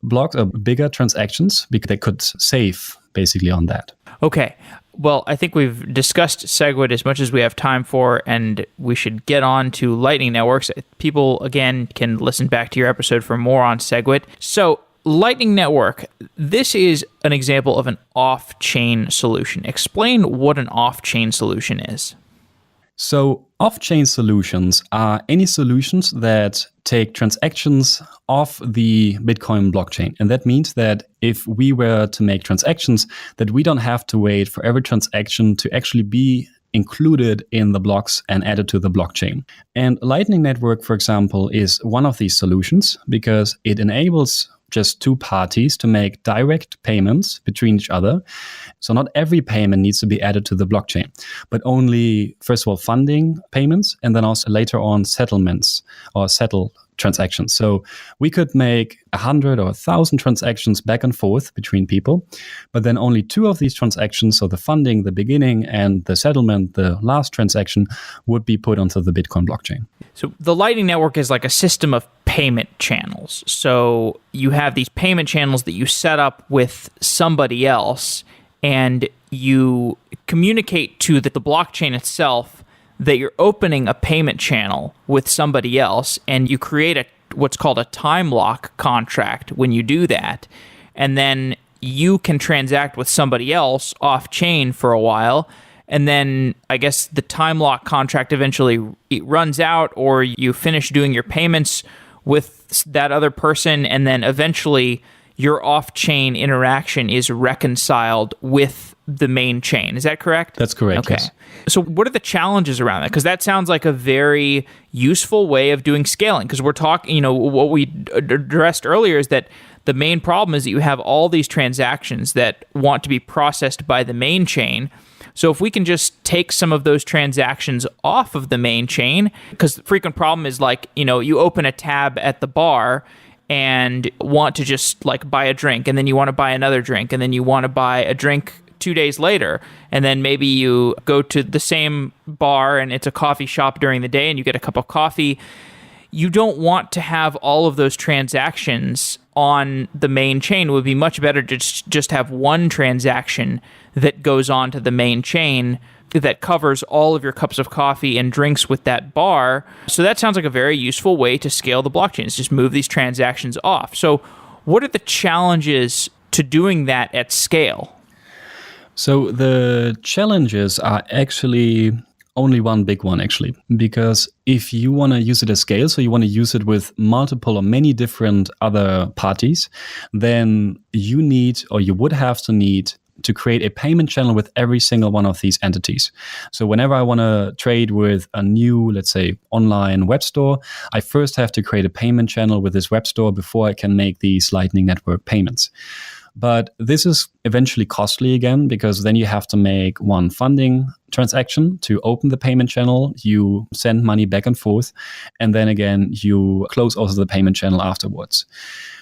blocks, bigger transactions, because they could save basically on that. Okay. Well, I think we've discussed SegWit as much as we have time for, and we should get on to Lightning Networks. People, again, can listen back to your episode for more on SegWit. So, Lightning Network, this is an example of an off-chain solution. Explain what an off-chain solution is. So off-chain solutions are any solutions that take transactions off the Bitcoin blockchain. And that means that if we were to make transactions, that we don't have to wait for every transaction to actually be included in the blocks and added to the blockchain. And Lightning Network, for example, is one of these solutions because it enables just two parties to make direct payments between each other. So not every payment needs to be added to the blockchain, but only, first of all, funding payments, and then also later on settlements or settle transactions. So we could make 100 or 1,000 transactions back and forth between people, but then only two of these transactions, so the funding, the beginning, and the settlement, the last transaction, would be put onto the Bitcoin blockchain. So the Lightning Network is like a system of payment channels. So you have these payment channels that you set up with somebody else, and you communicate to the blockchain itself that you're opening a payment channel with somebody else, and you create what's called a time lock contract when you do that. And then you can transact with somebody else off chain for a while. And then I guess the time lock contract eventually it runs out, or you finish doing your payments with that other person, and then eventually your off-chain interaction is reconciled with the main chain. Is that correct? That's correct. Okay. Yes. So what are the challenges around that? Because that sounds like a very useful way of doing scaling. Because we're talking, what we addressed earlier is that the main problem is that you have all these transactions that want to be processed by the main chain. So if we can just take some of those transactions off of the main chain, because the frequent problem is like, you open a tab at the bar and want to just like buy a drink, and then you want to buy another drink, and then you want to buy a drink 2 days later, and then maybe you go to the same bar and it's a coffee shop during the day and you get a cup of coffee. You don't want to have all of those transactions on the main chain. It would be much better to just have one transaction that goes on to the main chain that covers all of your cups of coffee and drinks with that bar. So that sounds like a very useful way to scale the blockchain, is just move these transactions off. So what are the challenges to doing that at scale? So the challenges are actually only one big one, actually, because if you want to use it at scale, so you want to use it with multiple or many different other parties, then you need, or you would have to need, to create a payment channel with every single one of these entities. So whenever I want to trade with a new, let's say, online web store, I first have to create a payment channel with this web store before I can make these Lightning Network payments. But this is eventually costly again, because then you have to make one funding transaction to open the payment channel. You send money back and forth, and then again, you close also the payment channel afterwards.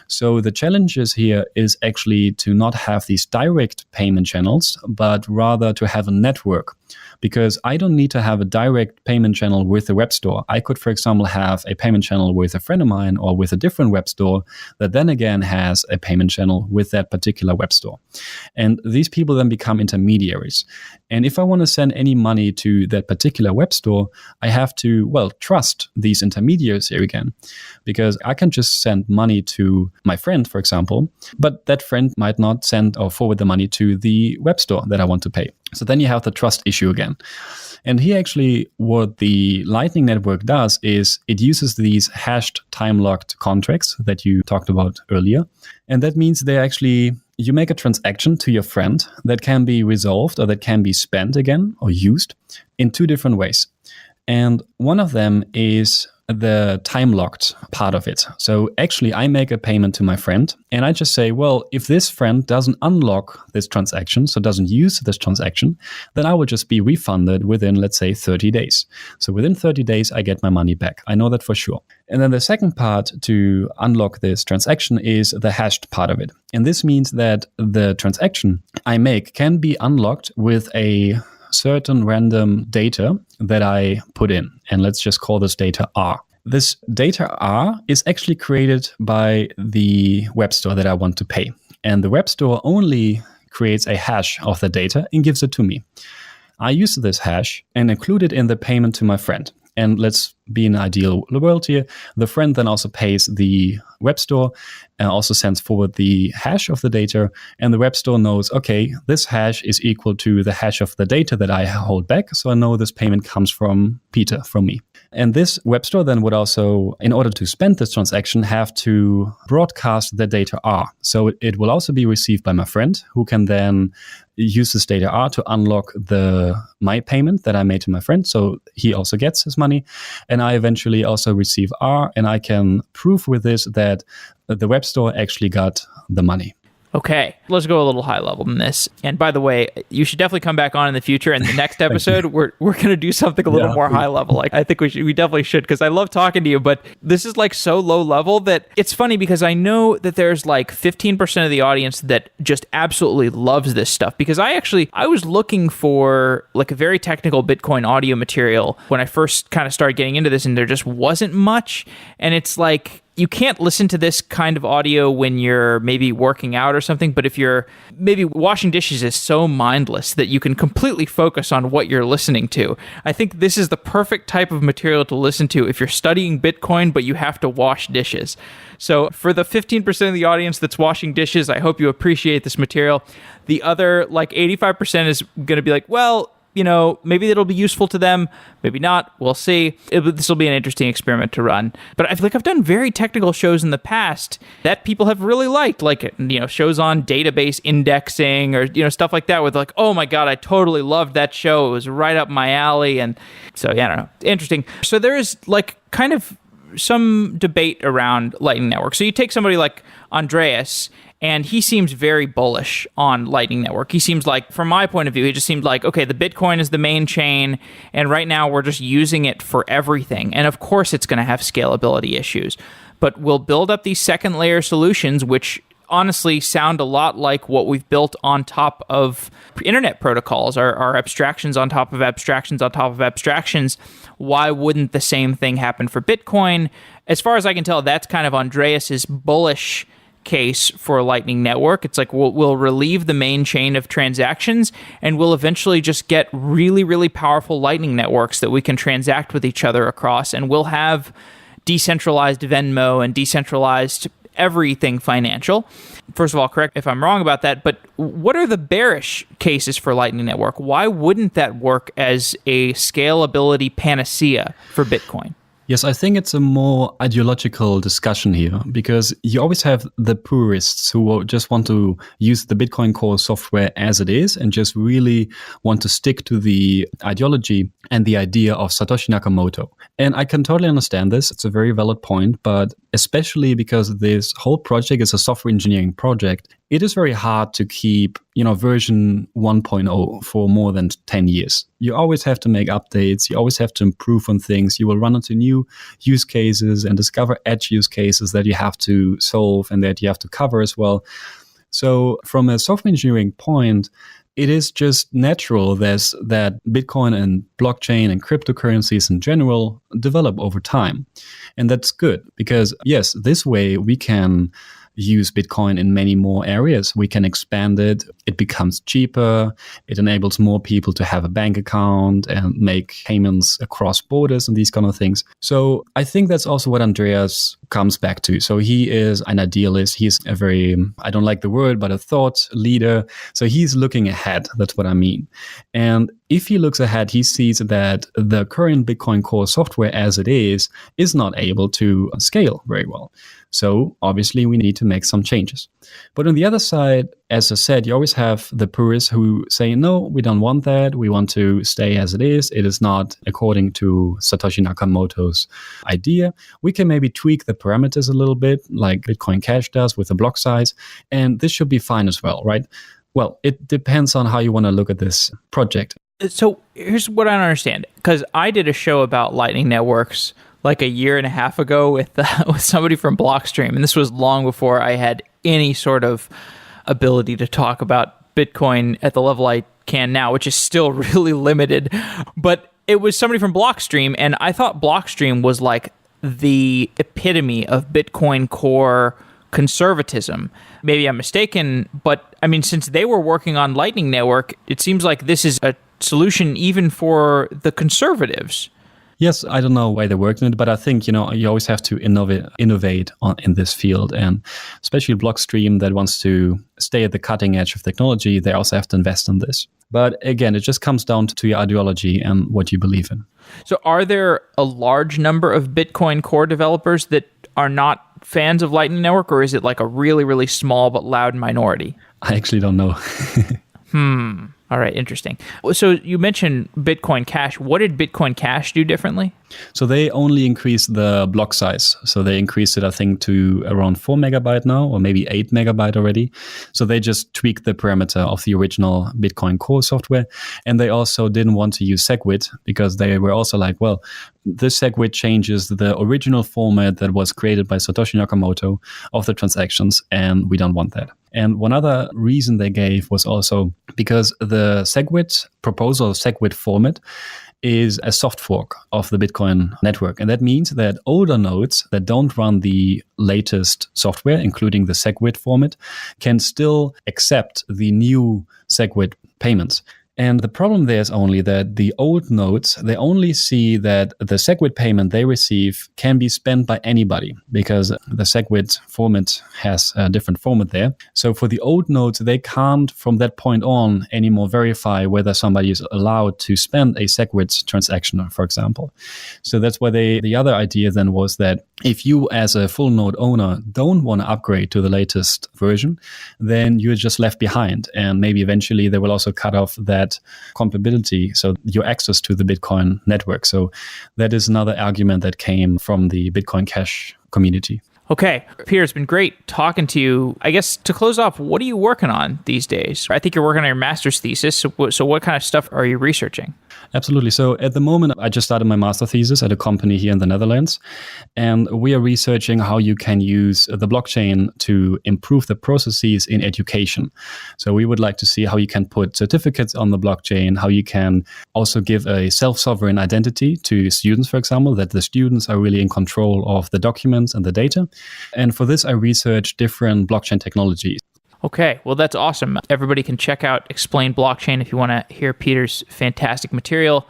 So the challenges here is actually to not have these direct payment channels, but rather to have a network. Because I don't need to have a direct payment channel with the web store. I could, for example, have a payment channel with a friend of mine or with a different web store that then again has a payment channel with that particular web store. And these people then become intermediaries. And if I want to send any money to that particular web store, I have to, trust these intermediaries here again. Because I can just send money to my friend, for example, but that friend might not send or forward the money to the web store that I want to pay. So then you have the trust issue again. And here actually what the Lightning Network does is it uses these hashed time-locked contracts that you talked about earlier. And that means you make a transaction to your friend that can be resolved or that can be spent again or used in two different ways. And one of them is the time-locked part of it. So actually, I make a payment to my friend, and I just say, if this friend doesn't unlock this transaction, so doesn't use this transaction, then I will just be refunded within, let's say, 30 days. So within 30 days, I get my money back. I know that for sure. And then the second part to unlock this transaction is the hashed part of it. And this means that the transaction I make can be unlocked with a certain random data that I put in. And let's just call this data R. This data R is actually created by the web store that I want to pay. And the web store only creates a hash of the data and gives it to me. I use this hash and include it in the payment to my friend. And let's be in an ideal world here. The friend then also pays the web store and also sends forward the hash of the data. And the web store knows, okay, this hash is equal to the hash of the data that I hold back. So I know this payment comes from Peter, from me. And this web store then would also, in order to spend this transaction, have to broadcast the data R. So it will also be received by my friend, who can then use this data R to unlock my payment that I made to my friend. So he also gets his money. And I eventually also receive R, and I can prove with this that the web store actually got the money. Okay, let's go a little high level in this. And by the way, you should definitely come back on in the future. And the next episode, we're going to do something a little more high level. Like I think we definitely should, because I love talking to you. But this is like so low level that it's funny, because I know that there's like 15% of the audience that just absolutely loves this stuff. Because I was looking for like a very technical Bitcoin audio material when I first kind of started getting into this, and there just wasn't much. And it's like, you can't listen to this kind of audio when you're maybe working out or something, but if you're maybe washing dishes is so mindless that you can completely focus on what you're listening to. I think this is the perfect type of material to listen to if you're studying Bitcoin, but you have to wash dishes. So for the 15% of the audience that's washing dishes, I hope you appreciate this material. The other like 85% is going to be like, well, maybe it'll be useful to them, maybe not. We'll see. This will be an interesting experiment to run. But I feel like I've done very technical shows in the past that people have really liked, like, shows on database indexing or, stuff like that with like, oh my God, I totally loved that show. It was right up my alley. And so, yeah, I don't know. Interesting. So there is like kind of some debate around Lightning Network. So you take somebody like Andreas, and he seems very bullish on Lightning Network. He seems like, from my point of view, he just seemed like, okay, the Bitcoin is the main chain, and right now we're just using it for everything. And of course it's going to have scalability issues. But we'll build up these second layer solutions, which honestly sound a lot like what we've built on top of internet protocols, our abstractions on top of abstractions on top of abstractions. Why wouldn't the same thing happen for Bitcoin? As far as I can tell, that's kind of Andreas's bullish case for Lightning Network. It's like we'll relieve the main chain of transactions, and we'll eventually just get really, really powerful Lightning networks that we can transact with each other across, and we'll have decentralized Venmo and decentralized everything financial. First of all, correct if I'm wrong about that, but what are the bearish cases for Lightning Network? Why wouldn't that work as a scalability panacea for Bitcoin? Yes, I think it's a more ideological discussion here, because you always have the purists who just want to use the Bitcoin Core software as it is and just really want to stick to the ideology and the idea of Satoshi Nakamoto. And I can totally understand this. It's a very valid point, but especially because this whole project is a software engineering project, it is very hard to keep, version 1.0 for more than 10 years. You always have to make updates. You always have to improve on things. You will run into new use cases and discover edge use cases that you have to solve and that you have to cover as well. So from a software engineering point, it is just natural that Bitcoin and blockchain and cryptocurrencies in general develop over time. And that's good because, yes, this way we can use Bitcoin in many more areas. We can expand it. It becomes cheaper. It enables more people to have a bank account and make payments across borders and these kind of things. So I think that's also what Andreas comes back to. So he is an idealist. He's a very, I don't like the word, but a thought leader. So he's looking ahead. That's what I mean. And if he looks ahead, he sees that the current Bitcoin Core software as it is not able to scale very well. So obviously we need to make some changes. But on the other side, as I said, you always have the purists who say, no, we don't want that. We want to stay as it is. It is not according to Satoshi Nakamoto's idea. We can maybe tweak the parameters a little bit like Bitcoin Cash does with the block size. And this should be fine as well, right? Well, it depends on how you want to look at this project. So here's what I don't understand, because I did a show about Lightning networks like a year and a half ago with somebody from Blockstream, and this was long before I had any sort of ability to talk about Bitcoin at the level I can now, which is still really limited. But it was somebody from Blockstream, and I thought Blockstream was like the epitome of Bitcoin Core conservatism. Maybe I'm mistaken, but I mean, since they were working on Lightning Network, it seems like this is a solution even for the conservatives. Yes, I don't know why they worked on it, but I think, you always have to innovate in this field. And especially Blockstream that wants to stay at the cutting edge of technology, they also have to invest in this. But again, it just comes down to your ideology and what you believe in. So are there a large number of Bitcoin Core developers that are not fans of Lightning Network, or is it like a really, really small but loud minority? I actually don't know. All right, interesting. So you mentioned Bitcoin Cash. What did Bitcoin Cash do differently? So they only increased the block size. So they increased it, I think, to around 4 megabyte now, or maybe 8 megabyte already. So they just tweaked the parameter of the original Bitcoin Core software. And they also didn't want to use SegWit because they were also like, well, this SegWit changes the original format that was created by Satoshi Nakamoto of the transactions, and we don't want that. And one other reason they gave was also because the SegWit proposal, SegWit format, is a soft fork of the Bitcoin network. And that means that older nodes that don't run the latest software, including the SegWit format, can still accept the new SegWit payments. And the problem there is only that the old nodes, they only see that the SegWit payment they receive can be spent by anybody because the SegWit format has a different format there. So for the old nodes, they can't from that point on anymore verify whether somebody is allowed to spend a SegWit transaction, for example. So that's why the other idea then was that if you as a full node owner don't want to upgrade to the latest version, then you're just left behind. And maybe eventually they will also cut off that compatibility, so your access to the Bitcoin network. So that is another argument that came from the Bitcoin Cash community. Okay, Peter, it's been great talking to you. I guess to close off, what are you working on these days? I think you're working on your master's thesis. So what kind of stuff are you researching? Absolutely. So at the moment, I just started my master thesis at a company here in the Netherlands. And we are researching how you can use the blockchain to improve the processes in education. So we would like to see how you can put certificates on the blockchain, how you can also give a self-sovereign identity to students, for example, that the students are really in control of the documents and the data. And for this, I researched different blockchain technologies. Okay, well, that's awesome. Everybody can check out Explain Blockchain if you want to hear Peter's fantastic material.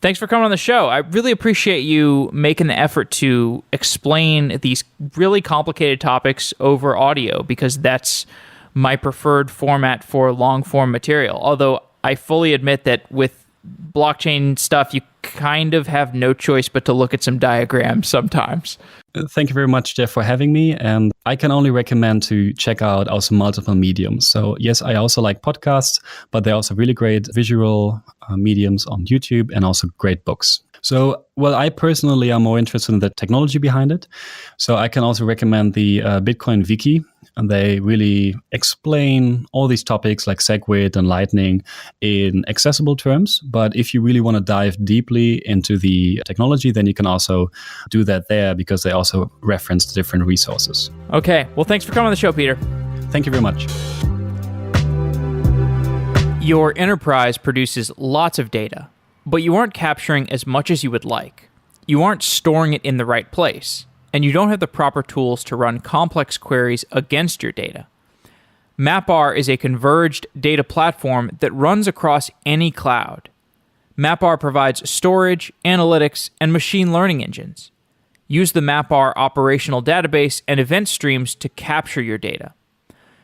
Thanks for coming on the show. I really appreciate you making the effort to explain these really complicated topics over audio because that's my preferred format for long-form material. Although I fully admit that with blockchain stuff, you kind of have no choice but to look at some diagrams sometimes. Thank you very much, Jeff, for having me. And I can only recommend to check out also multiple mediums. So yes, I also like podcasts, but they're also really great visual mediums on YouTube and also great books. So, well, I personally am more interested in the technology behind it. So I can also recommend the Bitcoin Wiki. And they really explain all these topics like SegWit and Lightning in accessible terms. But if you really want to dive deeply into the technology, then you can also do that there because they also reference the different resources. Okay. Well, thanks for coming on the show, Peter. Thank you very much. Your enterprise produces lots of data, but you aren't capturing as much as you would like. You aren't storing it in the right place. And you don't have the proper tools to run complex queries against your data. MapR is a converged data platform that runs across any cloud. MapR provides storage, analytics, and machine learning engines. Use the MapR operational database and event streams to capture your data.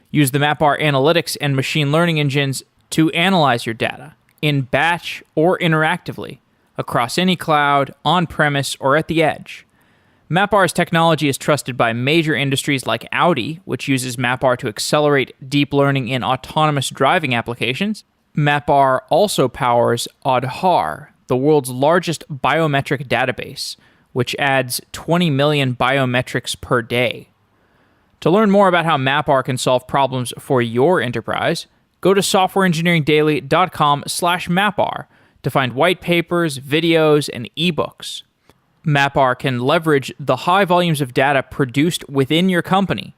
Use the MapR analytics and machine learning engines to analyze your data in batch or interactively across any cloud, on-premise, or at the edge. MapR's technology is trusted by major industries like Audi, which uses MapR to accelerate deep learning in autonomous driving applications. MapR also powers Aadhaar, the world's largest biometric database, which adds 20 million biometrics per day. To learn more about how MapR can solve problems for your enterprise, go to softwareengineeringdaily.com/MapR to find white papers, videos, and ebooks. MapR can leverage the high volumes of data produced within your company,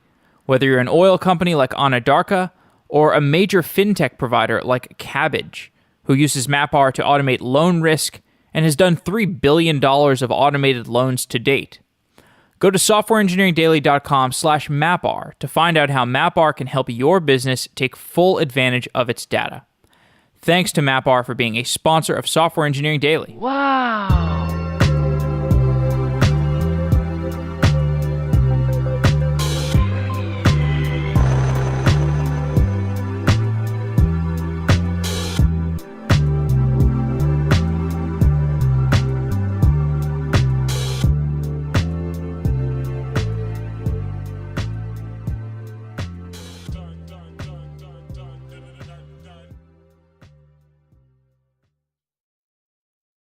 whether you're an oil company like Anadarko or a major fintech provider like Cabbage, who uses MapR to automate loan risk and has done $3 billion of automated loans to date. Go to softwareengineeringdaily.com/MapR to find out how MapR can help your business take full advantage of its data. Thanks to MapR for being a sponsor of Software Engineering Daily. Wow.